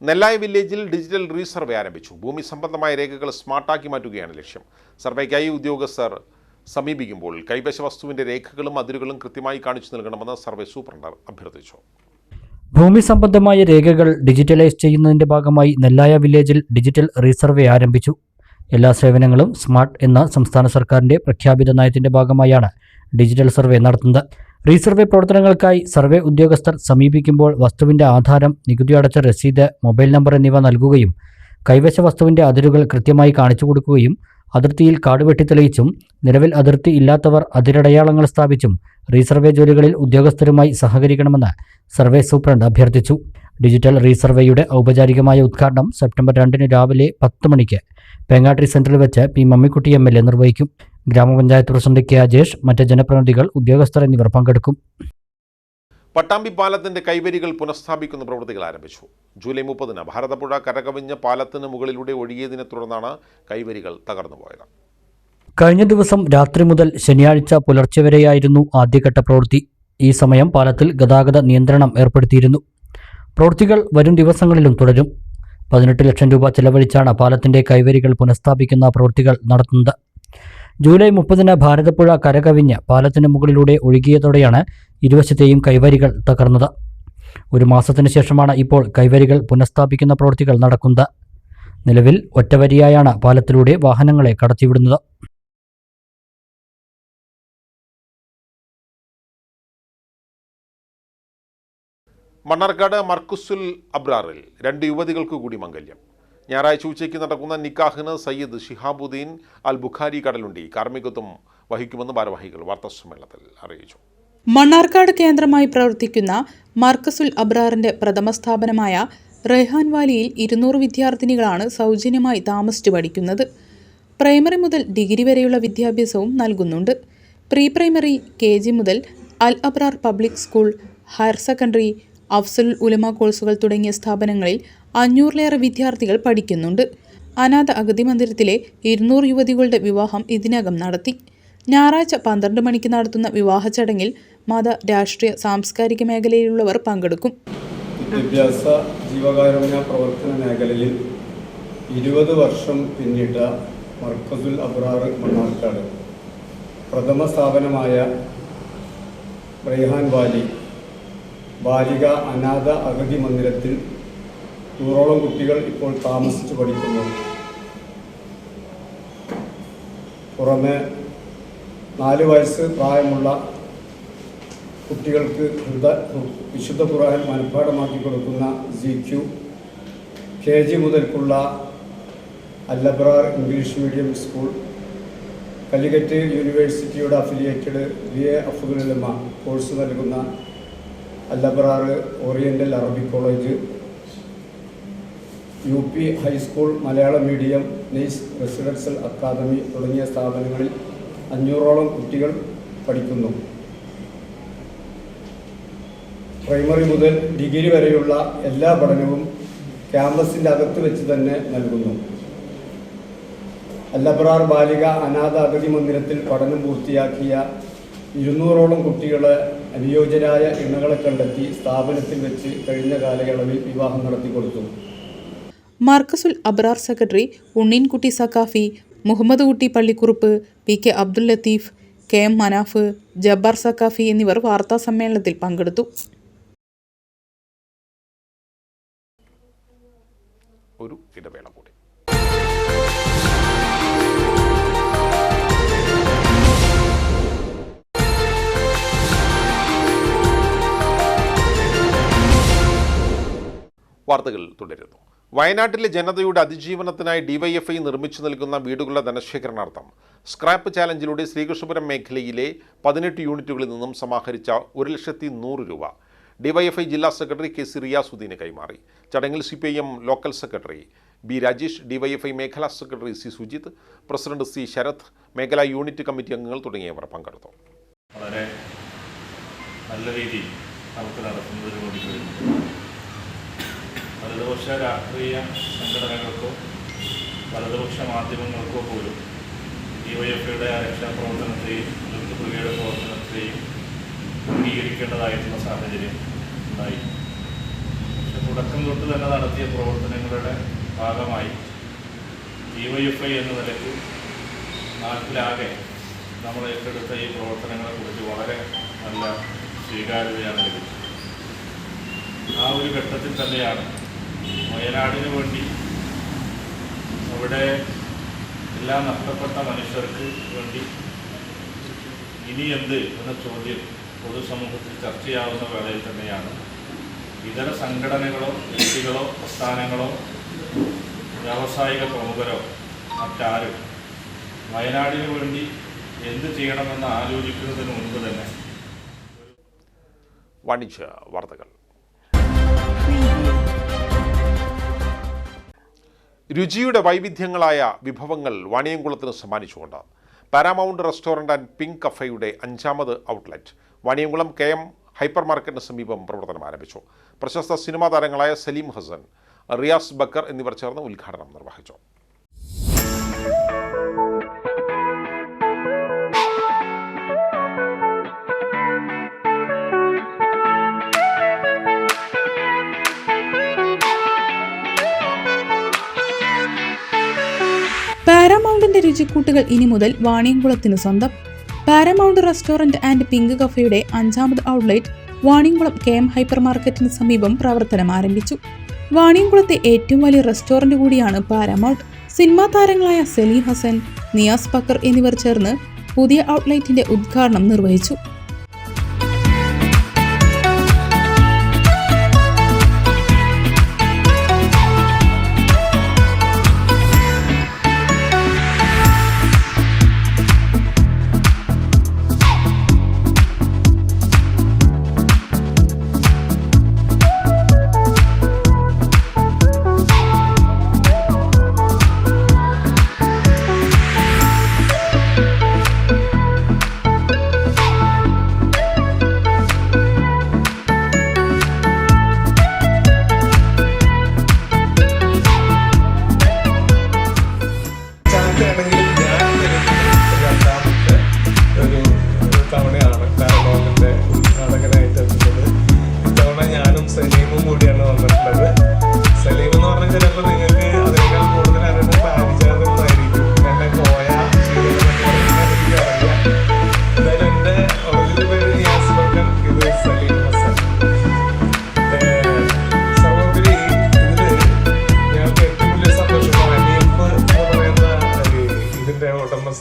നെല്ലായി വില്ലേജിൽ ഡിജിറ്റൽ റീസർവേ ആരംഭിച്ചു. ഭൂമി സംബന്ധമായ രേഖകൾ സ്മാർട്ടാക്കി മാറ്റുകയാണ് ലക്ഷ്യം. സർവേക്കായി ഉദ്യോഗസ്ഥർ സമീപിക്കുമ്പോൾ കൈവശ വസ്തുവിന്റെ രേഖകളും അതിരുകളും കൃത്യമായി കാണിച്ചു നൽകണമെന്ന് സർവേ സൂപ്രണ്ട് അഭ്യർത്ഥിച്ചു. ഭൂമി സംബന്ധമായ രേഖകൾ ഡിജിറ്റലൈസ് ചെയ്യുന്നതിന്റെ ഭാഗമായി നെല്ലായ വില്ലേജിൽ ഡിജിറ്റൽ റീസർവേ ആരംഭിച്ചു. എല്ലാ സേവനങ്ങളും സ്മാർട്ട് എന്ന സംസ്ഥാന സർക്കാരിന്റെ പ്രഖ്യാപിത നയത്തിന്റെ ഭാഗമായാണ് ഡിജിറ്റൽ സർവേ നടത്തുന്നത്. റീസർവേ പ്രവർത്തനങ്ങൾക്കായി സർവേ ഉദ്യോഗസ്ഥർ സമീപിക്കുമ്പോൾ വസ്തുവിന്റെ ആധാരം, നികുതി അടച്ച രസീത്, മൊബൈൽ നമ്പർ എന്നിവ നൽകുകയും കൈവശ വസ്തുവിന്റെ അതിരുകൾ കൃത്യമായി കാണിച്ചു കൊടുക്കുകയും അതിർത്തിയിൽ കാട് വെട്ടിത്തെളിയിച്ചും നിലവിൽ അതിർത്തി ഇല്ലാത്തവർ അതിരടയാളങ്ങൾ സ്ഥാപിച്ചും റീസർവേ ജോലികളിൽ ഉദ്യോഗസ്ഥരുമായി സഹകരിക്കണമെന്ന് സർവേ സൂപ്രണ്ട് അഭ്യർത്ഥിച്ചു. ഡിജിറ്റൽ റീസർവേയുടെ ഔപചാരികമായ ഉദ്ഘാടനം സെപ്റ്റംബർ 2 രാവിലെ 10 മണിക്ക് പേങ്ങാട്രി സെന്ററിൽ വെച്ച് P. മമ്മിക്കുട്ടി MLA നിർവഹിക്കും. ഗ്രാമപഞ്ചായത്ത് പ്രസിഡന്റ് K. അജേഷ്, മറ്റ് ജനപ്രതിനിധികൾ, ഉദ്യോഗസ്ഥർ എന്നിവർ പങ്കെടുക്കും. പട്ടാമ്പി പാലത്തിന്റെ കൈവരികൾ പുനഃസ്ഥാപിക്കുന്ന പ്രവൃത്തികൾ ആരംഭിച്ചു. ജൂലൈ 30 ഭാരതപ്പുഴ കരകവിഞ്ഞ പാലത്തിന് മുകളിലൂടെ ഒഴുകിയതിനെ തുടർന്നാണ് കൈവരികൾ തകർന്നുപോയത്. കഴിഞ്ഞ ദിവസം രാത്രി മുതൽ ശനിയാഴ്ച പുലർച്ചെ വരെയായിരുന്നു ആദ്യഘട്ട പ്രവൃത്തി. ഈ സമയം പാലത്തിൽ ഗതാഗത നിയന്ത്രണം ഏർപ്പെടുത്തിയിരുന്നു. പ്രവൃത്തികൾ വരും ദിവസങ്ങളിലും തുടരും. 18 ലക്ഷം രൂപ ചെലവഴിച്ചാണ് പാലത്തിന്റെ കൈവരികൾ പുനഃസ്ഥാപിക്കുന്ന പ്രവൃത്തികൾ നടത്തുന്നത്. ജൂലൈ 30 ഭാരതപ്പുഴ കരകവിഞ്ഞ് പാലത്തിന് മുകളിലൂടെ ഒഴുകിയതോടെയാണ് ഇരുവശത്തെയും കൈവരികൾ തകർന്നത്. ഒരു മാസത്തിന് ശേഷമാണ് ഇപ്പോൾ കൈവരികൾ പുനഃസ്ഥാപിക്കുന്ന പ്രവൃത്തികൾ നടക്കുന്നത്. നിലവിൽ ഒറ്റവരിയായാണ് പാലത്തിലൂടെ വാഹനങ്ങളെ കടത്തിവിടുന്നത്. മണ്ണാർക്കാട് മർക്കുസുൽ അബ്രാറിൽ 2 യുവതികൾക്ക് കൂടി മംഗല്യം. ഞായറാഴ്ച ഉച്ചയ്ക്ക് നടക്കുന്ന നിക്കാഹിന് സയ്യിദ് ഷിഹാബുദ്ദീൻ അൽ ബുഖാരി കടലുണ്ടി കാർമ്മികത്വം വഹിക്കുമെന്ന് ഭാരവാഹികൾ വാർത്താസമ്മേളനത്തിൽ അറിയിച്ചു. മണ്ണാർക്കാട് കേന്ദ്രമായി പ്രവർത്തിക്കുന്ന മർക്കസുൽ അബ്രാറിന്റെ പ്രഥമ സ്ഥാപനമായ റെയ്ഹാൻ വാലിയിൽ 200 വിദ്യാർത്ഥിനികളാണ് സൗജന്യമായി താമസിച്ചു പഠിക്കുന്നത്. പ്രൈമറി മുതൽ ഡിഗ്രി വരെയുള്ള വിദ്യാഭ്യാസവും നൽകുന്നുണ്ട്. പ്രീ പ്രൈമറി, KG മുതൽ Al Abrar public school, higher secondary, Afsal Ulama കോഴ്സുകൾ തുടങ്ങിയ സ്ഥാപനങ്ങളിൽ 500-ലേറെ വിദ്യാർത്ഥികൾ പഠിക്കുന്നുണ്ട്. അനാഥ അഗതി മന്ദിരത്തിലെ 200 യുവതികളുടെ വിവാഹം ഇതിനകം നടത്തി. ഞായറാഴ്ച 12 മണിക്ക് നടത്തുന്ന വിവാഹ ചടങ്ങിൽ മത, രാഷ്ട്രീയ, സാംസ്കാരിക മേഖലയിലുള്ളവർ പങ്കെടുക്കും. വിദ്യാഭ്യാസ ജീവകാരുണ്യ പ്രവർത്തന മേഖലയിൽ 20 വർഷം പിന്നിട്ട മർക്കസുൽ അബ്രാർ മണ്ണാർക്കാട് പ്രഥമ സ്ഥാപനമായ റെയ്ഹാൻ വാലി ബാലിക അനാഥ അഗതി മന്ദിരത്തിൽ 100ഓളം കുട്ടികൾ ഇപ്പോൾ താമസിച്ച് പഠിക്കുന്നു. പുറമെ 4 വയസ്സ് പ്രായമുള്ള കുട്ടികൾക്ക് വിശുദ്ധ ഖുർആൻ മനഃപ്പാഠമാക്കി കൊടുക്കുന്ന GQ, KG മുതൽക്കുള്ള Al-Abrar English medium school, Calicut യൂണിവേഴ്സിറ്റിയുടെ affiliated BA Afdal Ulama course നൽകുന്ന Al-Abrar oriental Arabic college, UP high school Malayalam medium, Nice residential academy തുടങ്ങിയ സ്ഥാപനങ്ങളിൽ 500ഓളം കുട്ടികൾ പഠിക്കുന്നു. പ്രൈമറി മുതൽ ഡിഗ്രി വരെയുള്ള എല്ലാ പഠനവും ക്യാമ്പസിൻ്റെ അകത്ത് വെച്ച് തന്നെ നൽകുന്നു. അൽ-അബ്റാർ ബാലിക അനാഥ അഗതി മന്ദിരത്തിൽ പഠനം പൂർത്തിയാക്കിയ 200ഓളം കുട്ടികളെ അനുയോജ്യരായ ഇണകളെ കണ്ടെത്തി സ്ഥാപനത്തിൽ വെച്ച് കഴിഞ്ഞ കാലയളവിൽ വിവാഹം നടത്തിക്കൊടുത്തു. മർക്കസുൽ അബ്റാർ സെക്രട്ടറി ഉണ്ണീൻകുട്ടി സക്കാഫി, മുഹമ്മദ് കുട്ടി പള്ളിക്കുറുപ്പ്, PK അബ്ദുൽ ലത്തീഫ്, KM മനാഫ്, ജബ്ബാർ സക്കാഫി എന്നിവർ വാർത്താ സമ്മേളനത്തിൽ പങ്കെടുത്തു. ഒരു ഇടവേള കൂടി. വാർത്തകൾ തുടരുന്നു. വയനാട്ടിലെ ജനതയുടെ അതിജീവനത്തിനായി DYFI നിർമ്മിച്ചു നൽകുന്ന വീടുകളുടെ ധനശേഖരണാർത്ഥം സ്ക്രാപ്പ് ചാലഞ്ചിലൂടെ ശ്രീകൃഷ്ണപുരം മേഖലയിലെ 18 യൂണിറ്റുകളിൽ നിന്നും സമാഹരിച്ച 1,100,000 രൂപ DYFI ജില്ലാ സെക്രട്ടറി KC റിയാസുദ്ദീന് കൈമാറി. ചടങ്ങിൽ CPIM local secretary B Rajesh, DYFI മേഖലാ secretary C Sujith, president C Sarath, മേഖലാ യൂണിറ്റ് കമ്മിറ്റി അംഗങ്ങൾ തുടങ്ങിയവർ പങ്കെടുത്തു. വളരെ നല്ല രീതിയിൽ നമുക്ക് നടത്തുന്നതിന് വേണ്ടി കഴിഞ്ഞു. വലതുപക്ഷ രാഷ്ട്രീയ സംഘടനകൾക്കോ വലതുപക്ഷ മാധ്യമങ്ങൾക്കോ പോലും DYFIയുടെ രക്ഷാപ്രവർത്തനത്തെയും ബ്രിഗേഡ് പ്രവർത്തനത്തെയും അംഗീകരിക്കേണ്ടതായിട്ടുള്ള സാഹചര്യം ഉണ്ടായി. പക്ഷെ തുടക്കം തൊട്ട് തന്നെ നടത്തിയ പ്രവർത്തനങ്ങളുടെ ഭാഗമായി DYFI എന്ന നിലയ്ക്ക് നാട്ടിലാകെ നമ്മൾ ഏറ്റെടുത്ത ഈ പ്രവർത്തനങ്ങളെക്കുറിച്ച് വളരെ നല്ല സ്വീകാര്യതയാണ് ലഭിച്ചത്. ആ ഒരു ഘട്ടത്തിൽ തന്നെയാണ് വയനാടിന് വേണ്ടി അവിടെ എല്ലാം നഷ്ടപ്പെട്ട മനുഷ്യർക്ക് വേണ്ടി ഇനി എന്ത് എന്ന ചോദ്യം പൊതുസമൂഹത്തിൽ ചർച്ചയാവുന്ന വേളയിൽ തന്നെയാണ് ഇതര സംഘടനകളോ വ്യക്തികളോ പ്രസ്ഥാനങ്ങളോ വ്യാവസായിക പ്രമുഖരോ മറ്റാരും വയനാടിന് വേണ്ടി എന്ത് ചെയ്യണമെന്ന് ആലോചിക്കുന്നതിന് മുൻപ് തന്നെ വാണിജ്യ വാർത്തകൾ. രുചിയുടെ വൈവിധ്യങ്ങളായ വിഭവങ്ങൾ വാണിയംകുളത്തിന് സമ്മാനിച്ചുകൊണ്ട് പാരാമൗണ്ട് റെസ്റ്റോറൻറ്റ് ആൻഡ് പിങ്ക് കഫേയുടെ 5ാമത് ഔട്ട്ലെറ്റ് വാണിയംകുളം KM ഹൈപ്പർ മാർക്കറ്റിന് സമീപം പ്രവർത്തനം ആരംഭിച്ചു. പ്രശസ്ത സിനിമാ താരങ്ങളായ സലീം ഹസൻ, റിയാസ് ബക്കർ എന്നിവർ ചേർന്ന് ഉദ്ഘാടനം നിർവഹിച്ചു. പാരാമൗണ്ടിന്റെ രുചിക്കൂട്ടുകൾ ഇനി മുതൽ വാണിയംകുളത്തിന് സ്വന്തം. പാരാമൗണ്ട് റെസ്റ്റോറന്റ് ആൻഡ് പിങ്ക് കഫേയുടെ 5ാമത് ഔട്ട്ലെറ്റ് വാണിയംകുളം KM ഹൈപ്പർ മാർക്കറ്റിന് സമീപം പ്രവർത്തനം ആരംഭിച്ചു. വാണിയംകുളത്തെ ഏറ്റവും വലിയ റെസ്റ്റോറന്റ് കൂടിയാണ് പാരാമൗണ്ട്. സിനിമാ താരങ്ങളായ സലീം ഹസൻ, നിയാസ് ബക്കർ എന്നിവർ ചേർന്ന് പുതിയ ഔട്ട്ലെറ്റിന്റെ ഉദ്ഘാടനം നിർവഹിച്ചു.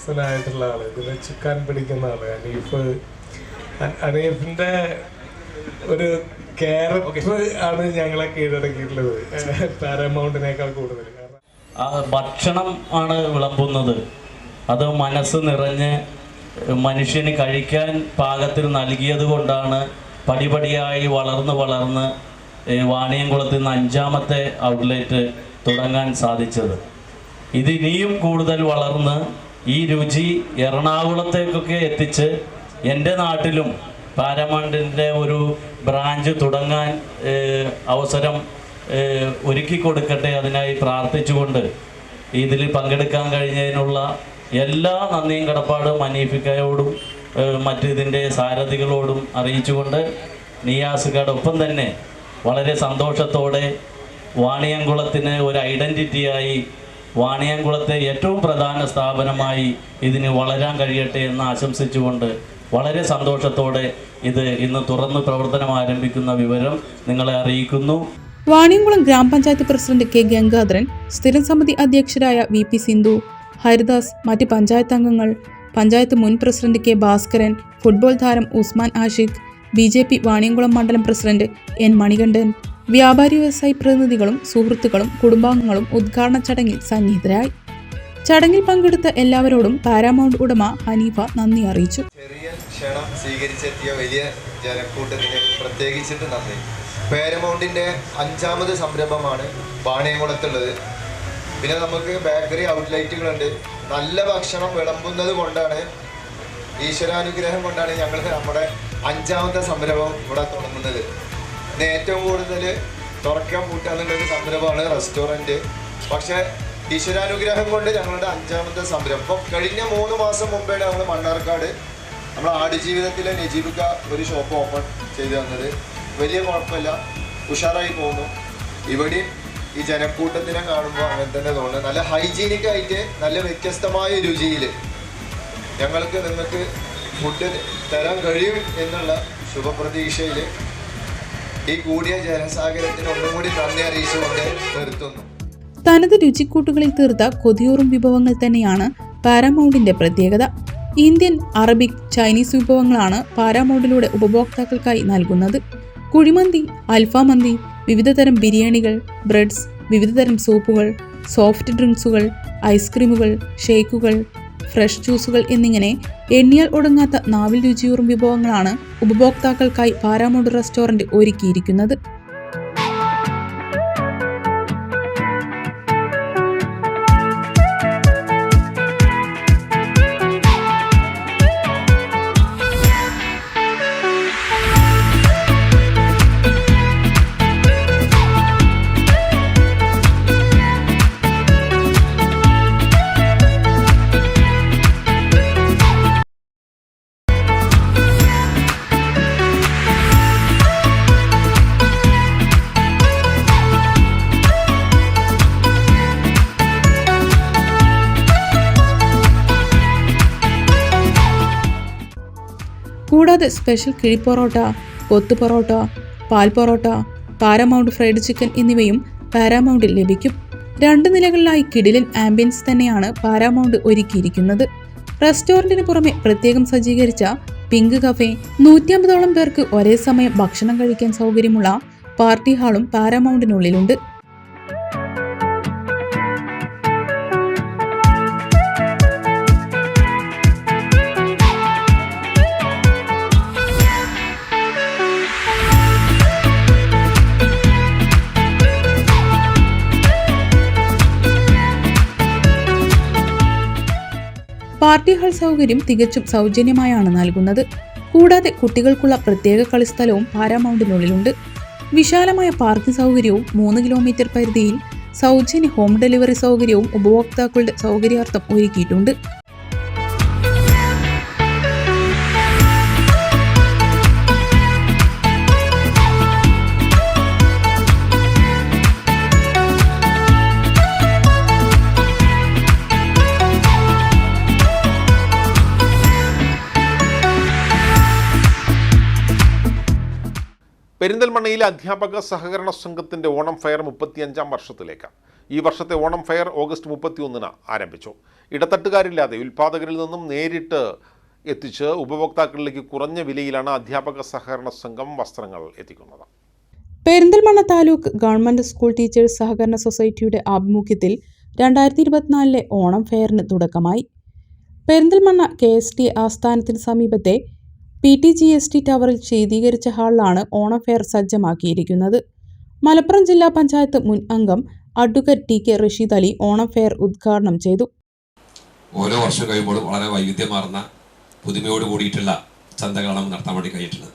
വിശ്വസ്തനായിട്ടുള്ള ആള്, ഇതിനെ ചുക്കാൻ പിടിക്കുന്ന ആള് അനീഫിന്റെ ഒരു ക്യാരക്ടർ ആണ് ഞങ്ങളെ കീഴടക്കിയിട്ടുള്ളത് പാരമൗണ്ടിനേക്കാൾ കൂടുതൽ. ഭക്ഷണം ആണ് വിളമ്പുന്നത്, അത് മനസ്സ് നിറഞ്ഞ് മനുഷ്യന് കഴിക്കാൻ പാകത്തിൽ നൽകിയത് കൊണ്ടാണ് പടിപടിയായി വളർന്ന് വാണിയംകുളത്ത് നിന്ന് 5ാമത്തെ ഔട്ട്ലെറ്റ് തുടങ്ങാൻ സാധിച്ചത്. ഇതിനിയും കൂടുതൽ വളർന്ന് ഈ രുചി എറണാകുളത്തേക്കൊക്കെ എത്തിച്ച് എൻ്റെ നാട്ടിലും പാരമൗണ്ടിൻ്റെ ഒരു ബ്രാഞ്ച് തുടങ്ങാൻ അവസരം ഒരുക്കി കൊടുക്കട്ടെ. അതിനായി പ്രാർത്ഥിച്ചുകൊണ്ട് ഇതിൽ പങ്കെടുക്കാൻ കഴിഞ്ഞതിനുള്ള എല്ലാ നന്ദിയും കടപ്പാടും അനീഫിക്കയോടും മറ്റിതിൻ്റെ സാരഥികളോടും അറിയിച്ചുകൊണ്ട് നിയാസുകാടൊപ്പം തന്നെ വളരെ സന്തോഷത്തോടെ വാണിയംകുളത്തിന് ഒരു ഐഡൻറ്റിറ്റിയായി, വാണിയംകുളത്തെ ഏറ്റവും പ്രധാന സ്ഥാപനമായി ഇതിന് വളരാൻ കഴിയട്ടെ എന്ന് ആശംസിച്ചുകൊണ്ട് വളരെ സന്തോഷത്തോടെ ഇത് ഇന്ന് തുറന്ന് പ്രവർത്തനം ആരംഭിക്കുന്ന വിവരം നിങ്ങളെ അറിയിക്കുന്നു. വാണിയംകുളം ഗ്രാമപഞ്ചായത്ത് പ്രസിഡന്റ് കെ ഗംഗാധരൻ, സ്ഥിരം സമിതി അധ്യക്ഷരായ VP സിന്ധു, ഹരിദാസ്, മറ്റ് പഞ്ചായത്ത് അംഗങ്ങൾ, പഞ്ചായത്ത് മുൻ പ്രസിഡന്റ് കെ ഭാസ്കരൻ, ഫുട്ബോൾ താരം ഉസ്മാൻ ആഷിഖ്, BJP വാണിയംകുളം മണ്ഡലം പ്രസിഡന്റ് N മണികണ്ഠൻ, വ്യാപാരി വ്യവസായി പ്രതിനിധികളും സുഹൃത്തുക്കളും കുടുംബാംഗങ്ങളും ഉദ്ഘാടന ചടങ്ങിൽ സന്നിഹിതരായി. ചടങ്ങിൽ പങ്കെടുത്ത എല്ലാവരോടും പാരാമൗണ്ട് ഉടമ ഹനീഫ നന്ദി അറിയിച്ചു. ചെറിയ ക്ഷണം സ്വീകരിച്ചെത്തിയ വലിയ ജനക്കൂട്ടത്തിന് പ്രത്യേകിച്ചിട്ട് നന്ദി. പാരമൗണ്ടിൻ്റെ 5ാമത് സംരംഭമാണ് വാണിയംകുളത്തുള്ളത്. പിന്നെ നമുക്ക് ബേക്കറി ഔട്ട്ലെറ്റുകളുണ്ട്. നല്ല ഭക്ഷണം വിളമ്പുന്നത് കൊണ്ടാണ്, ഈശ്വരാനുഗ്രഹം കൊണ്ടാണ് ഞങ്ങൾ നമ്മുടെ 5ാമത്തെ സംരംഭം ഇവിടെ തുടങ്ങുന്നത്. ഇന്ന് ഏറ്റവും കൂടുതൽ തുറക്കാൻ പൂട്ടാന്നുള്ളൊരു സംരംഭമാണ് റെസ്റ്റോറൻറ്റ്. പക്ഷേ ഈശ്വരാനുഗ്രഹം കൊണ്ട് ഞങ്ങളുടെ 5ാമത്തെ സംരംഭം കഴിഞ്ഞ 3 മാസം മുമ്പാണ് ഞങ്ങൾ മണ്ണാർക്കാട് നമ്മൾ ആടുജീവിതത്തിലെ നജീബിക്ക ഒരു ഷോപ്പ് ഓപ്പൺ ചെയ്തു തന്നത്. വലിയ കുഴപ്പമില്ല, ഉഷാറായി പോകുന്നു. ഇവിടെയും ഈ ജനക്കൂട്ടത്തിനെ കാണുമ്പോൾ അങ്ങനെ തന്നെ തോന്നുന്നു. നല്ല ഹൈജീനിക്കായിട്ട് നല്ല വ്യത്യസ്തമായ രുചിയിൽ ഞങ്ങൾക്ക് നിങ്ങൾക്ക് ഫുഡ് തരാൻ കഴിയും എന്നുള്ള ശുഭപ്രതീക്ഷയിൽ ഈ കൂടിയ ജനസാഗരത്തിന് ഒന്നും കൂടി നന്ദി അറിയിച്ചുകൊണ്ട് നിർത്തുന്നു. തനത് രുചിക്കൂട്ടുകളിൽ തീർത്ത കൊതിയൂറും വിഭവങ്ങൾ തന്നെയാണ് പാരാമൗണ്ടിന്റെ പ്രത്യേകത. ഇന്ത്യൻ, അറബിക്, ചൈനീസ് വിഭവങ്ങളാണ് പാരാമൗണ്ടിലൂടെ ഉപഭോക്താക്കൾക്കായി നൽകുന്നത്. കുഴിമന്തി, അൽഫാം മന്തി, വിവിധതരം ബിരിയാണികൾ, ബ്രെഡ്സ്, വിവിധതരം സൂപ്പുകൾ, സോഫ്റ്റ് ഡ്രിങ്ക്സുകൾ, ഐസ്ക്രീമുകൾ, ഷേക്കുകൾ, ഫ്രഷ് ജ്യൂസുകൾ എന്നിങ്ങനെ എണ്ണിയാൽ ഒടുങ്ങാത്ത നാവിൽ രുചിയൂറും വിഭവങ്ങളാണ് ഉപഭോക്താക്കൾക്കായി പാരാമൗണ്ട് റെസ്റ്റോറന്റ് ഒരുക്കിയിരിക്കുന്നത്. കൂടാതെ സ്പെഷ്യൽ കിഴിപ്പൊറോട്ട, കൊത്തു പൊറോട്ട, പാൽ പൊറോട്ട, പാരാമൗണ്ട് ഫ്രൈഡ് ചിക്കൻ എന്നിവയും പാരാമൗണ്ടിൽ ലഭിക്കും. 2 നിലകളിലായി കിടിലൻ ആംബിയൻസ് തന്നെയാണ് പാരാമൗണ്ട് ഒരുക്കിയിരിക്കുന്നത്. റെസ്റ്റോറന്റിന് പുറമെ പ്രത്യേകം സജ്ജീകരിച്ച പിങ്ക് കഫേ, 150ഓളം പേർക്ക് ഒരേ സമയം ഭക്ഷണം കഴിക്കാൻ സൗകര്യമുള്ള പാർട്ടി ഹാളും പാരാമൗണ്ടിനുള്ളിലുണ്ട്. പാർട്ടി ഹാൾ സൗകര്യം തികച്ചും സൗജന്യമായാണ് നൽകുന്നത്. കൂടാതെ കുട്ടികൾക്കുള്ള പ്രത്യേക കളിസ്ഥലവും പാരാമൗണ്ടിനുള്ളിലുണ്ട്. വിശാലമായ പാർക്കിംഗ് സൗകര്യവും 3 കിലോമീറ്റർ പരിധിയിൽ സൗജന്യ ഹോം ഡെലിവറി സൗകര്യവും ഉപഭോക്താക്കളുടെ സൗകര്യാർത്ഥം ഒരുക്കിയിട്ടുണ്ട്. പെരിന്തൽമണ്ണയിലെ അധ്യാപക സഹകരണ സംഘത്തിന്റെ ഓണം ഫെയർ 35ാം വർഷത്തിലേക്ക്. ഈ വർഷത്തെ ഓണം ഫെയർ ഓഗസ്റ്റ് 31-ന് ആരംഭിച്ചു. ഇടത്തട്ടുകാരില്ലാതെ ഉൽപ്പാദകരിൽ നിന്നും നേരിട്ട് എത്തിച്ച് ഉപഭോക്താക്കളിലേക്ക് കുറഞ്ഞ വിലയിലാണ് അധ്യാപക സഹകരണ സംഘം വസ്ത്രങ്ങൾ എത്തിക്കുന്നത്. Perinthalmanna taluk government school teachers സഹകരണ സൊസൈറ്റിയുടെ ആഭിമുഖ്യത്തിൽ 2024 ഓണം ഫെയറിന് തുടക്കമായി. പെരിന്തൽമണ്ണ KST ആസ്ഥാനത്തിന് സമീപത്തെ PTGST ടവറിൽ ശീതീകരിച്ച ഹാളിലാണ് ഓണം ഫെയർ സജ്ജമാക്കിയിരിക്കുന്നത്. മലപ്പുറം ജില്ലാ പഞ്ചായത്ത് മുൻ അംഗം advocate TK Rasheed Ali Onam fair ഉദ്ഘാടനം ചെയ്തു. ഓരോ വർഷം കഴിയുമ്പോഴും വളരെ വൈവിധ്യമാർന്ന പുതുമയോട് കൂടിയിട്ടുള്ള ചന്തകളാണ് നടത്താൻ വേണ്ടി കഴിഞ്ഞിട്ടുള്ളത്.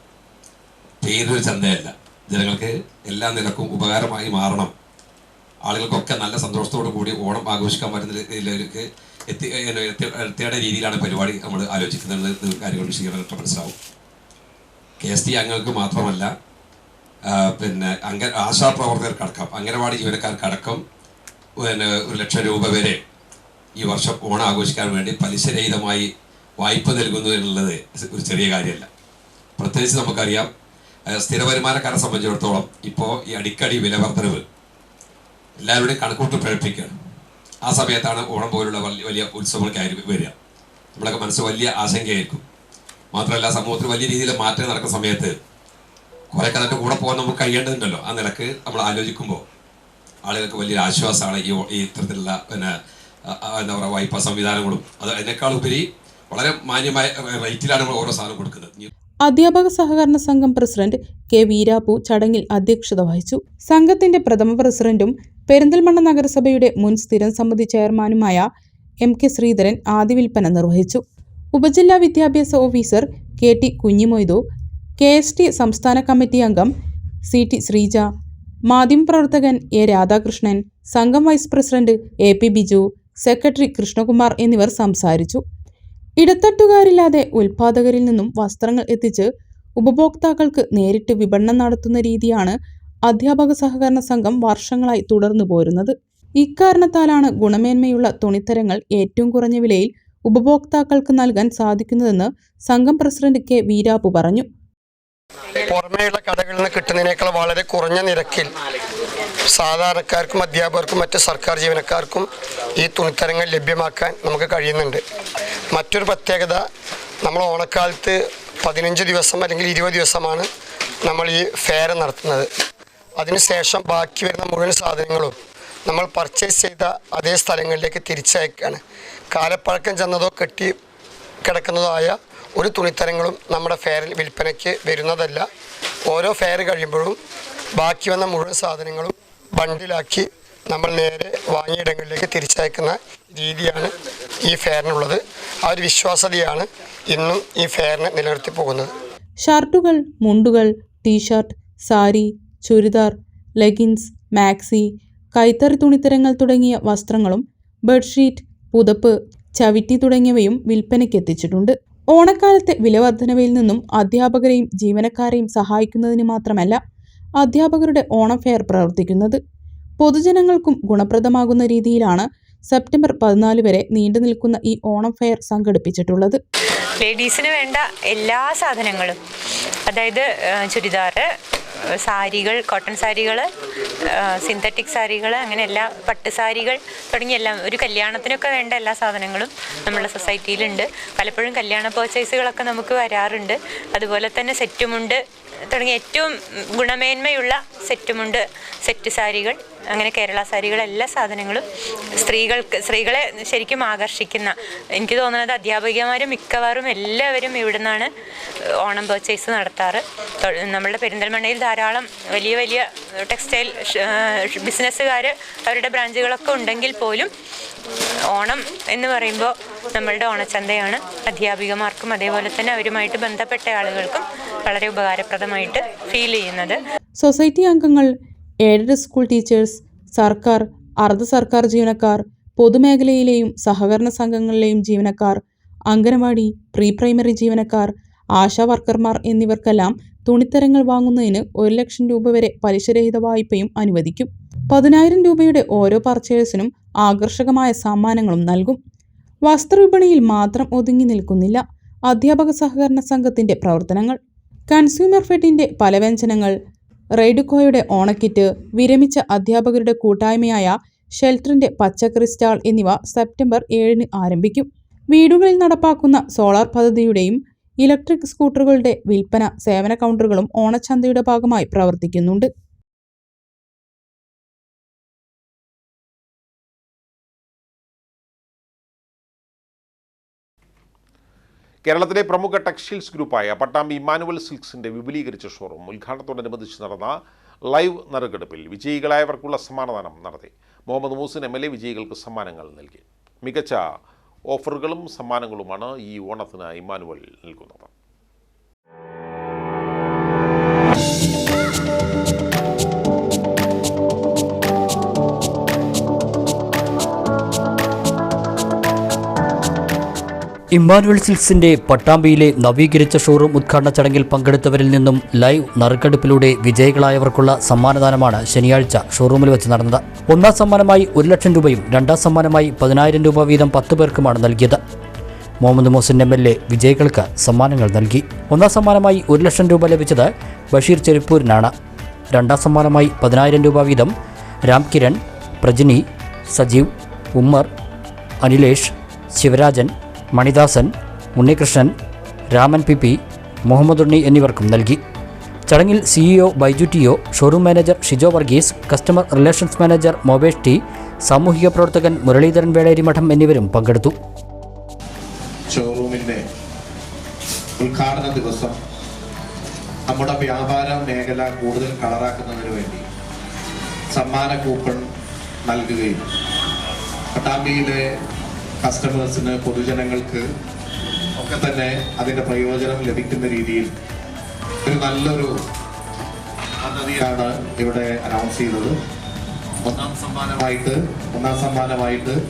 പേരൊരു ചന്തയല്ല, ജനങ്ങൾക്ക് എല്ലാ നിലക്കും ഉപകാരമായി മാറണം, ആളുകൾക്കൊക്കെ നല്ല സന്തോഷത്തോടു കൂടി ഓണം ആഘോഷിക്കാൻ പറ്റുന്ന രീതിയിലേക്ക് എത്തേണ്ട രീതിയിലാണ് പരിപാടി നമ്മൾ ആലോചിക്കുന്നത്. കാര്യങ്ങൾ വിശദീകരണത്തിൽ മനസ്സിലാവും. KST അംഗങ്ങൾക്ക് മാത്രമല്ല, പിന്നെ ആശാപ്രവർത്തകർക്കടക്കം അംഗനവാടി ജീവനക്കാർക്കടക്കം 1 ലക്ഷം രൂപ വരെ ഈ വർഷം ഓണം ആഘോഷിക്കാൻ വേണ്ടി പലിശരഹിതമായി വായ്പ നൽകുന്നു എന്നുള്ളത് ഒരു ചെറിയ കാര്യമല്ല. പ്രത്യേകിച്ച് നമുക്കറിയാം, സ്ഥിര വരുമാനക്കാരെ സംബന്ധിച്ചിടത്തോളം ഇപ്പോൾ ഈ അടിക്കടി വില വർധനവ് എല്ലാവരുടെയും കണക്കൂട്ട് പ്രകടിപ്പിക്കുകയാണ്. ആ സമയത്താണ് ഓണം പോലുള്ള വലിയ ഉത്സവങ്ങൾക്കായി വരിക. നമ്മളൊക്കെ മനസ്സ് വലിയ ആശങ്കയായിരിക്കും. മാത്രമല്ല, സമൂഹത്തിൽ വലിയ രീതിയിൽ മാറ്റം നടക്കുന്ന സമയത്ത് കുറേ കാലത്ത് കൂടെ പോകാൻ നമുക്ക് കഴിയേണ്ടതുണ്ടല്ലോ. ആ നിലക്ക് നമ്മൾ ആലോചിക്കുമ്പോൾ ആളുകൾക്ക് വലിയൊരു ആശ്വാസമാണ് ഈ ഇത്തരത്തിലുള്ള എന്താ പറയുക വായ്പാ സംവിധാനങ്ങളും. അതിനേക്കാൾ ഉപരി വളരെ മാന്യമായ റേറ്റിലാണ് നമ്മൾ ഓരോ സാധനം കൊടുക്കുന്നത്. അധ്യാപക സഹകരണ സംഘം പ്രസിഡന്റ് K വീരാപ്പു ചടങ്ങിൽ അധ്യക്ഷത വഹിച്ചു. സംഘത്തിന്റെ പ്രഥമ പ്രസിഡന്റും പെരിന്തൽമണ്ണ നഗരസഭയുടെ മുൻ സ്ഥിരം സമിതി ചെയർമാനുമായ MK ശ്രീധരൻ ആദ്യ വിൽപ്പന നിർവഹിച്ചു. ഉപജില്ലാ വിദ്യാഭ്യാസ ഓഫീസർ KT കുഞ്ഞിമൊയ്തു, KST സംസ്ഥാന കമ്മിറ്റി അംഗം CT ശ്രീജ, മാധ്യമപ്രവർത്തകൻ A രാധാകൃഷ്ണൻ, സംഘം vice president AP Biju, secretary Krishnakumar എന്നിവർ സംസാരിച്ചു. ഇടത്തട്ടുകാരില്ലാതെ ഉൽപ്പാദകരിൽ നിന്നും വസ്ത്രങ്ങൾ എത്തിച്ച് ഉപഭോക്താക്കൾക്ക് നേരിട്ട് വിപണനം നടത്തുന്ന രീതിയാണ് അധ്യാപക സഹകരണ സംഘം വർഷങ്ങളായി തുടർന്നു പോരുന്നത്. ഇക്കാരണത്താലാണ് ഗുണമേന്മയുള്ള തുണിത്തരങ്ങൾ ഏറ്റവും കുറഞ്ഞ വിലയിൽ ഉപഭോക്താക്കൾക്ക് നൽകാൻ സാധിക്കുന്നതെന്ന് സംഘം പ്രസിഡന്റ് K വീരാപ്പു പറഞ്ഞു. പുറമേയുള്ള കടകളിൽ നിന്ന് കിട്ടുന്നതിനേക്കാൾ വളരെ കുറഞ്ഞ നിരക്കിൽ സാധാരണക്കാർക്കും അധ്യാപകർക്കും മറ്റ് സർക്കാർ ജീവനക്കാർക്കും ഈ തുണിത്തരങ്ങൾ ലഭ്യമാക്കാൻ നമുക്ക് കഴിയുന്നുണ്ട്. മറ്റൊരു പ്രത്യേകത, നമ്മൾ ഓണക്കാലത്ത് 15 ദിവസം അല്ലെങ്കിൽ 20 ദിവസമാണ് നമ്മൾ ഈ ഫെയർ നടത്തുന്നത്. അതിനുശേഷം ബാക്കി വരുന്ന മുഴുവൻ സാധനങ്ങളും നമ്മൾ പർച്ചേസ് ചെയ്ത അതേ സ്ഥലങ്ങളിലേക്ക് തിരിച്ചയക്കുകയാണ്. കാലപ്പഴക്കം ചെന്നതോ കെട്ടി കിടക്കുന്നതോ ആയ ഒരു തുണിത്തരങ്ങളും നമ്മുടെ ഫെയറിൽ വിൽപ്പനയ്ക്ക് വരുന്നതല്ല. ഓരോ ഫെയർ കഴിയുമ്പോഴും ബാക്കി വന്ന മുഴുവൻ സാധനങ്ങളും ബണ്ടിലാക്കി നമ്മൾ നേരെ വാങ്ങിയിടങ്ങളിലേക്ക് തിരിച്ചയക്കുന്ന രീതിയാണ് ഈ ഫെയറിനുള്ളത്. ആ ഒരു വിശ്വാസ്യതയാണ് ഇന്നും ഈ ഫെയറിനെ നിലനിർത്തി പോകുന്നത്. ഷർട്ടുകൾ, മുണ്ടുകൾ, t shirt, sari, churidar, leggings, maxi, കൈത്തറി തുണിത്തരങ്ങൾ തുടങ്ങിയ വസ്ത്രങ്ങളും ബെഡ്ഷീറ്റ്, പുതപ്പ്, ചവിട്ടി തുടങ്ങിയവയും വിൽപ്പനയ്ക്ക് എത്തിച്ചിട്ടുണ്ട്. ഓണക്കാലത്തെ വിലവർധനവയിൽ നിന്നും അധ്യാപകരെയും ജീവനക്കാരെയും സഹായിക്കുന്നതിന് മാത്രമല്ല അധ്യാപകരുടെ ഓണം ഫെയർ പ്രവർത്തിക്കുന്നത്. പൊതുജനങ്ങൾക്കും ഗുണപ്രദമാകുന്ന രീതിയിലാണ് സെപ്റ്റംബർ 14 വരെ നീണ്ടു നിൽക്കുന്ന ഈ ഓണം ഫെയർ സംഘടിപ്പിച്ചിട്ടുള്ളത്. ലേഡീസിന് വേണ്ട എല്ലാ സാധനങ്ങളും, അതായത് ചുരിദാർ, സാരികൾ, കോട്ടൺ സാരികൾ, സിന്തറ്റിക് സാരികൾ, അങ്ങനെ എല്ലാ പട്ട് സാരികൾ തുടങ്ങിയ എല്ലാം, ഒരു കല്യാണത്തിനൊക്കെ വേണ്ട എല്ലാ സാധനങ്ങളും നമ്മുടെ സൊസൈറ്റിയിലുണ്ട്. പലപ്പോഴും കല്യാണ പർച്ചേസുകളൊക്കെ നമുക്ക് വരാറുണ്ട്. അതുപോലെ തന്നെ സെറ്റുമുണ്ട് തുടങ്ങിയ ഏറ്റവും ഗുണമേന്മയുള്ള സെറ്റുമുണ്ട്, സെറ്റ് സാരികൾ, അങ്ങനെ കേരള സാരികൾ, എല്ലാ സാധനങ്ങളും സ്ത്രീകളെ ശരിക്കും ആകർഷിക്കുന്ന, എനിക്ക് തോന്നുന്നത് അധ്യാപികമാരും മിക്കവാറും എല്ലാവരും ഇവിടെ നിന്നാണ് ഓണം പർച്ചേസ് നടത്താറ്. നമ്മളുടെ പെരിന്തൽമണ്ണയിൽ ധാരാളം വലിയ വലിയ ടെക്സ്റ്റൈൽ ബിസിനസ്സുകാർ അവരുടെ ബ്രാഞ്ചുകളൊക്കെ ഉണ്ടെങ്കിൽ പോലും ഓണം എന്ന് പറയുമ്പോൾ നമ്മളുടെ ഓണച്ചന്തയാണ് അധ്യാപികമാർക്കും അതേപോലെ തന്നെ അവരുമായിട്ട് ബന്ധപ്പെട്ട ആളുകൾക്കും വളരെ ഉപകാരപ്രദമായിട്ട് ഫീൽ ചെയ്യുന്നത്. സൊസൈറ്റി അംഗങ്ങൾ, എയ്ഡഡ് സ്കൂൾ ടീച്ചേഴ്സ്, സർക്കാർ, അർദ്ധ സർക്കാർ ജീവനക്കാർ, പൊതുമേഖലയിലെയും സഹകരണ സംഘങ്ങളിലെയും ജീവനക്കാർ, അംഗനവാടി, പ്രീ പ്രൈമറി ജീവനക്കാർ, ആശാ വർക്കർമാർ എന്നിവർക്കെല്ലാം തുണിത്തരങ്ങൾ വാങ്ങുന്നതിന് 1 ലക്ഷം രൂപ വരെ പലിശരഹിത വായ്പയും അനുവദിക്കും. 10,000 രൂപയുടെ ഓരോ പർച്ചേസിനും ആകർഷകമായ സമ്മാനങ്ങളും നൽകും. വസ്ത്രവിപണിയിൽ മാത്രം ഒതുങ്ങി നിൽക്കുന്നില്ല അധ്യാപക സഹകരണ സംഘത്തിന്റെ പ്രവർത്തനങ്ങൾ. കൺസ്യൂമർ ഫെഡിന്റെ പലവ്യഞ്ജനങ്ങൾ, റെയ്ഡുക്കോയുടെ ഓണക്കിറ്റ്, വിരമിച്ച അധ്യാപകരുടെ കൂട്ടായ്മയായ ഷെൽട്ടറിന്റെ പച്ചക്കറി സ്റ്റാൾ എന്നിവ സെപ്റ്റംബർ 7 ആരംഭിക്കും. വീടുകളിൽ നടപ്പാക്കുന്ന സോളാർ പദ്ധതിയുടെയും ഇലക്ട്രിക് സ്കൂട്ടറുകളുടെ വിൽപ്പന സേവന കൗണ്ടറുകളും ഓണച്ചന്തയുടെ ഭാഗമായി പ്രവർത്തിക്കുന്നുണ്ട്. കേരളത്തിലെ പ്രമുഖ ടെക്സ്റ്റൈൽസ് ഗ്രൂപ്പായ പട്ടാമ്പി ഇമ്മാനുവൽ സിൽക്സിന്റെ വിപുലീകരിച്ച ഷോറൂം ഉദ്ഘാടനത്തോടനുബന്ധിച്ച് നടന്ന ലൈവ് നറുക്കെടുപ്പിൽ വിജയികളായവർക്കുള്ള സമ്മാനദാനം നടത്തി. മുഹമ്മദ് മൂസിൻ MLA വിജയികൾക്ക് സമ്മാനങ്ങൾ നൽകി. മികച്ച ഓഫറുകളും സമ്മാനങ്ങളുമാണ് ഈ ഓണത്തിന് ഇമ്മാനുവൽ നൽകുന്നത്. ഇമ്മാനുവൽ സിൽക്സിന്റെ പട്ടാമ്പിയിലെ നവീകരിച്ച ഷോറൂം ഉദ്ഘാടന ചടങ്ങിൽ പങ്കെടുത്തവരിൽ നിന്നും ലൈവ് നറുക്കെടുപ്പിലൂടെ വിജയികളായവർക്കുള്ള സമ്മാനദാനമാണ് ശനിയാഴ്ച ഷോറൂമിൽ വെച്ച് നടന്നത്. ഒന്നാം സമ്മാനമായി 1 ലക്ഷം രൂപയും രണ്ടാം സമ്മാനമായി 10,000 രൂപ വീതം 10 പേർക്കുമാണ് നൽകിയത്. മുഹമ്മദ് മൂസിൻ MLA വിജയികൾക്ക് സമ്മാനങ്ങൾ നൽകി. ഒന്നാം സമ്മാനമായി 1 ലക്ഷം രൂപ ലഭിച്ചത് ബഷീർ ചെരുപ്പൂരിനാണ്. രണ്ടാം സമ്മാനമായി 10,000 രൂപ വീതം രാംകിരൺ, പ്രജിനി, സജീവ്, ഉമ്മർ, അനിലേഷ്, ശിവരാജൻ, മണിദാസൻ, ഉണ്ണികൃഷ്ണൻ, രാമൻ PP, മുഹമ്മദ് ഉണ്ണി എന്നിവർക്കും നൽകി. ചടങ്ങിൽ CEO Baiju TO, showroom manager Shijo Varghese, customer relations manager Mobesh T, സാമൂഹിക പ്രവർത്തകൻ മുരളീധരൻ വേളേരിമഠം എന്നിവരും പങ്കെടുത്തു. ഷോറൂമിൻ്റെ ഉദ്ഘാടന ദിവസം നമ്മുടെ വ്യാപാര മേഖല കൂടുതൽ കളറാക്കുന്നതിന് വേണ്ടി സമ്മാന കൂപ്പൺ നൽകുകയും പട്ടാമ്പിയിലെ കസ്റ്റമേഴ്സിന്, പൊതുജനങ്ങൾക്ക് ഒക്കെ തന്നെ അതിൻ്റെ പ്രയോജനം ലഭിക്കുന്ന രീതിയിൽ ഒരു നല്ലൊരു പദ്ധതിയാണ് ഇവിടെ അനൗൺസ് ചെയ്തത്. ഒന്നാം സമ്മാനമായിട്ട്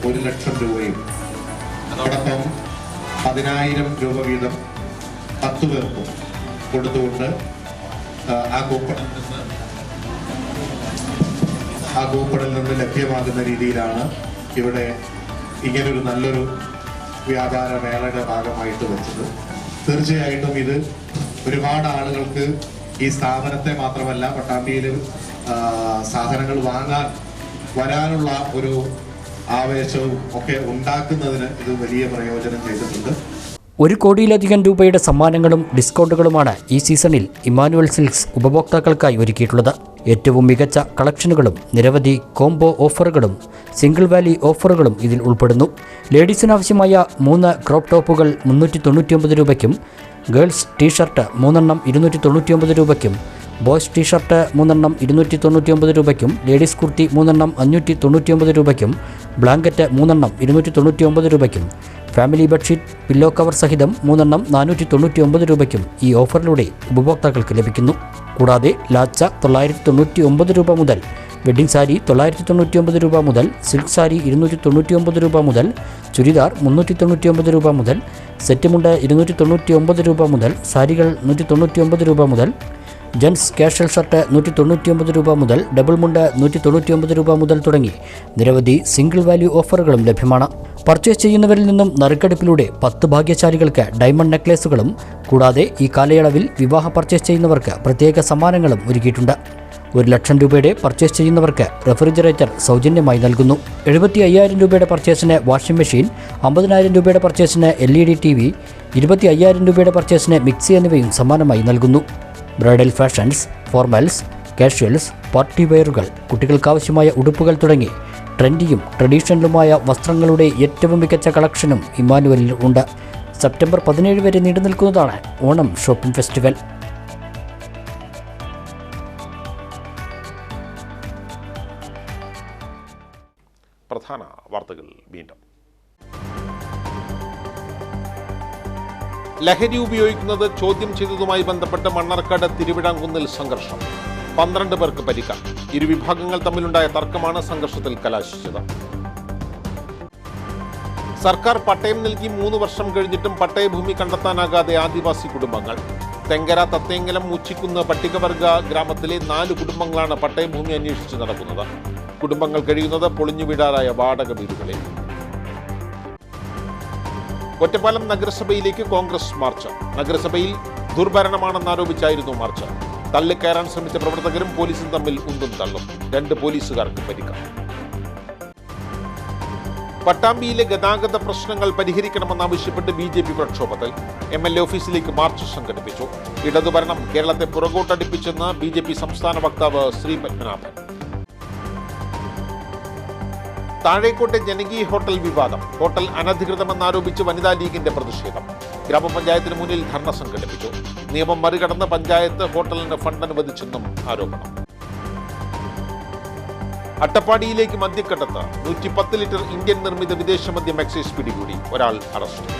1 ലക്ഷം രൂപയും അതോടൊപ്പം 10,000 രൂപ വീതം 10 പേർക്കും കൊടുത്തുകൊണ്ട് ആ കൂപ്പണിൽ നിന്ന് ലഭ്യമാകുന്ന രീതിയിലാണ് ഇവിടെ ഇങ്ങനൊരു നല്ലൊരു വ്യാപാര മേളയുടെ ഭാഗമായിട്ട് വെച്ചത്. തീർച്ചയായിട്ടും ഇത് ഒരുപാട് ആളുകൾക്ക് ഈ സ്ഥാപനത്തെ മാത്രമല്ല പട്ടാമ്പിയിൽ സാധനങ്ങൾ വാങ്ങാൻ വരാനുള്ള ഒരു ആവേശവും ഒക്കെ ഉണ്ടാക്കുന്നതിന് ഇത് വലിയ പ്രയോജനം ചെയ്തിട്ടുണ്ട്. 1 കോടിയിലധികം രൂപയുടെ സമ്മാനങ്ങളും ഡിസ്കൗണ്ടുകളുമാണ് ഈ സീസണിൽ ഇമ്മാനുവൽ സിൽക്സ് ഉപഭോക്താക്കൾക്കായി ഒരുക്കിയിട്ടുള്ളത്. ഏറ്റവും മികച്ച കളക്ഷനുകളും നിരവധി കോംബോ ഓഫറുകളും സിംഗിൾ വാലി ഓഫറുകളും ഇതിൽ ഉൾപ്പെടുന്നു. ലേഡീസിനാവശ്യമായ 3 ക്രോപ്പ് ടോപ്പുകൾ 399 രൂപയ്ക്കും, ഗേൾസ് ടീഷർട്ട് 3 എണ്ണം 299 രൂപയ്ക്കും, ബോയ്സ് ടീഷർട്ട് 3 എണ്ണം 299 രൂപയ്ക്കും, ലേഡീസ് കുർത്തി 3 എണ്ണം 599 രൂപയ്ക്കും, ബ്ലാങ്കറ്റ് 3 എണ്ണം 299 രൂപയ്ക്കും, ഫാമിലി ബെഡ്ഷീറ്റ് പില്ലോ കവർ സഹിതം 3 എണ്ണം 499 രൂപയ്ക്കും ഈ ഓഫറിലൂടെ ഉപഭോക്താക്കൾക്ക് ലഭിക്കുന്നു. കൂടാതെ ലാച്ച 999 രൂപ മുതൽ, വെഡ്ഡിംഗ് സാരി 999 രൂപ മുതൽ, സിൽക്ക് സാരി 299 രൂപ മുതൽ, ചുരിദാർ 399 രൂപ മുതൽ, സെറ്റ് മുണ്ട് 299 രൂപ മുതൽ, സാരികൾ 199 രൂപ മുതൽ, ജെൻസ് കാഷ്വൽ ഷർട്ട് 199 രൂപ മുതൽ, ഡബിൾ മുണ്ട് 199 രൂപ മുതൽ തുടങ്ങി നിരവധി സിംഗിൾ വാല്യൂ ഓഫറുകളും ലഭ്യമാണ്. പർച്ചേസ് ചെയ്യുന്നവരിൽ നിന്നും നറുക്കെടുപ്പിലൂടെ 10 ഭാഗ്യശാലികൾക്ക് ഡയമണ്ട് നെക്ലേസുകളും കൂടാതെ ഈ കാലയളവിൽ വിവാഹ പർച്ചേസ് ചെയ്യുന്നവർക്ക് പ്രത്യേക സമ്മാനങ്ങളും ഒരുക്കിയിട്ടുണ്ട്. 1 ലക്ഷം രൂപയുടെ പർച്ചേസ് ചെയ്യുന്നവർക്ക് റെഫ്രിജറേറ്റർ സൗജന്യമായി നൽകുന്നു. 75,000 രൂപയുടെ പർച്ചേസിന് വാഷിംഗ് മെഷീൻ, 50,000 രൂപയുടെ പർച്ചേസിന് LED TV, 25,000 രൂപയുടെ പർച്ചേസിന് മിക്സി എന്നിവയും സമ്മാനമായി നൽകുന്നു. Bridal fashions, formals, casuals, party വെയറുകൾ, കുട്ടികൾക്കാവശ്യമായ ഉടുപ്പുകൾ തുടങ്ങി ട്രെൻഡിയും ട്രഡീഷണലുമായ വസ്ത്രങ്ങളുടെ ഏറ്റവും മികച്ച കളക്ഷനും ഇമ്മാനുവലിൽ ഉണ്ട്. സെപ്റ്റംബർ 17 വരെ നീണ്ടു നിൽക്കുന്നതാണ് ഓണം ഷോപ്പിംഗ് ഫെസ്റ്റിവൽ. പ്രധാന വാർത്തകൾ വീണ്ടും. ലഹരി ഉപയോഗിക്കുന്നത് ചോദ്യം ചെയ്തതുമായി ബന്ധപ്പെട്ട് മണ്ണാർക്കാട് തിരുവിഴാംകുന്നിൽ സംഘർഷം. 12 പേർക്ക് പരിക്ക്. ഇരുവിഭാഗങ്ങൾ തമ്മിലുണ്ടായ തർക്കമാണ് സംഘർഷത്തിൽ കലാശിച്ചത്. സർക്കാർ പട്ടയം നൽകി 3 വർഷം കഴിഞ്ഞിട്ടും പട്ടയഭൂമി കണ്ടെത്താനാകാതെ ആദിവാസി കുടുംബങ്ങൾ. തെങ്കര, തത്തേങ്കലം, മുച്ചിക്കുന്ന് പട്ടികവർഗ ഗ്രാമത്തിലെ 4 കുടുംബങ്ങളാണ് പട്ടയഭൂമി അന്വേഷിച്ച് നടക്കുന്നത്. കുടുംബങ്ങൾ കഴിയുന്നത് പൊളിഞ്ഞു വീഴാറായ വാടക വീടുകളിൽ. ഒറ്റപ്പാലം നഗരസഭയിലേക്ക് കോൺഗ്രസ് മാർച്ച്. നഗരസഭയിൽ ദുർഭരണമാണെന്നാരോപിച്ചായിരുന്നു മാർച്ച്. തള്ളിക്കയറാൻ ശ്രമിച്ച പ്രവർത്തകരും പോലീസും തമ്മിൽ ഉന്തും തള്ളും. 2 പോലീസുകാർക്ക് പരിക്ക്. പട്ടാമ്പിയിലെ ഗതാഗത പ്രശ്നങ്ങൾ പരിഹരിക്കണമെന്നാവശ്യപ്പെട്ട് BJP പ്രക്ഷോഭത്തിൽ MLA ഓഫീസിലേക്ക് മാർച്ച് സംഘടിപ്പിച്ചു. ഇടതുഭരണം കേരളത്തെ പുറകോട്ടടിപ്പിച്ചെന്ന് BJP സംസ്ഥാന വക്താവ് ശ്രീ പത്മനാഭൻ. താഴേക്കോട്ടെ ജനകീയ ഹോട്ടൽ വിവാദം. ഹോട്ടൽ അനധികൃതമെന്നാരോപിച്ച് വനിതാ ലീഗിന്റെ പ്രതിഷേധം. ഗ്രാമപഞ്ചായത്തിന് മുന്നിൽ ധർണ സംഘടിപ്പിച്ചു. നിയമം മറികടന്ന് പഞ്ചായത്ത് ഹോട്ടലിന് ഫണ്ട് അനുവദിച്ചെന്നും ആരോപണം. അട്ടപ്പാടിയിലേക്ക് മദ്യക്കടത്ത്. 110 ലിറ്റർ ഇന്ത്യൻ നിർമ്മിത വിദേശ മദ്യം എക്സൈസ് പിടികൂടി. ഒരാൾ അറസ്റ്റ്.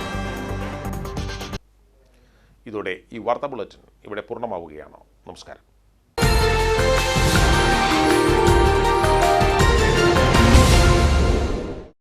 ഇതോടെ ഈ വാർത്താ ബുള്ളറ്റിൻ ഇവിടെ പൂർണ്ണമാവുകയാണ്. നമസ്കാരം.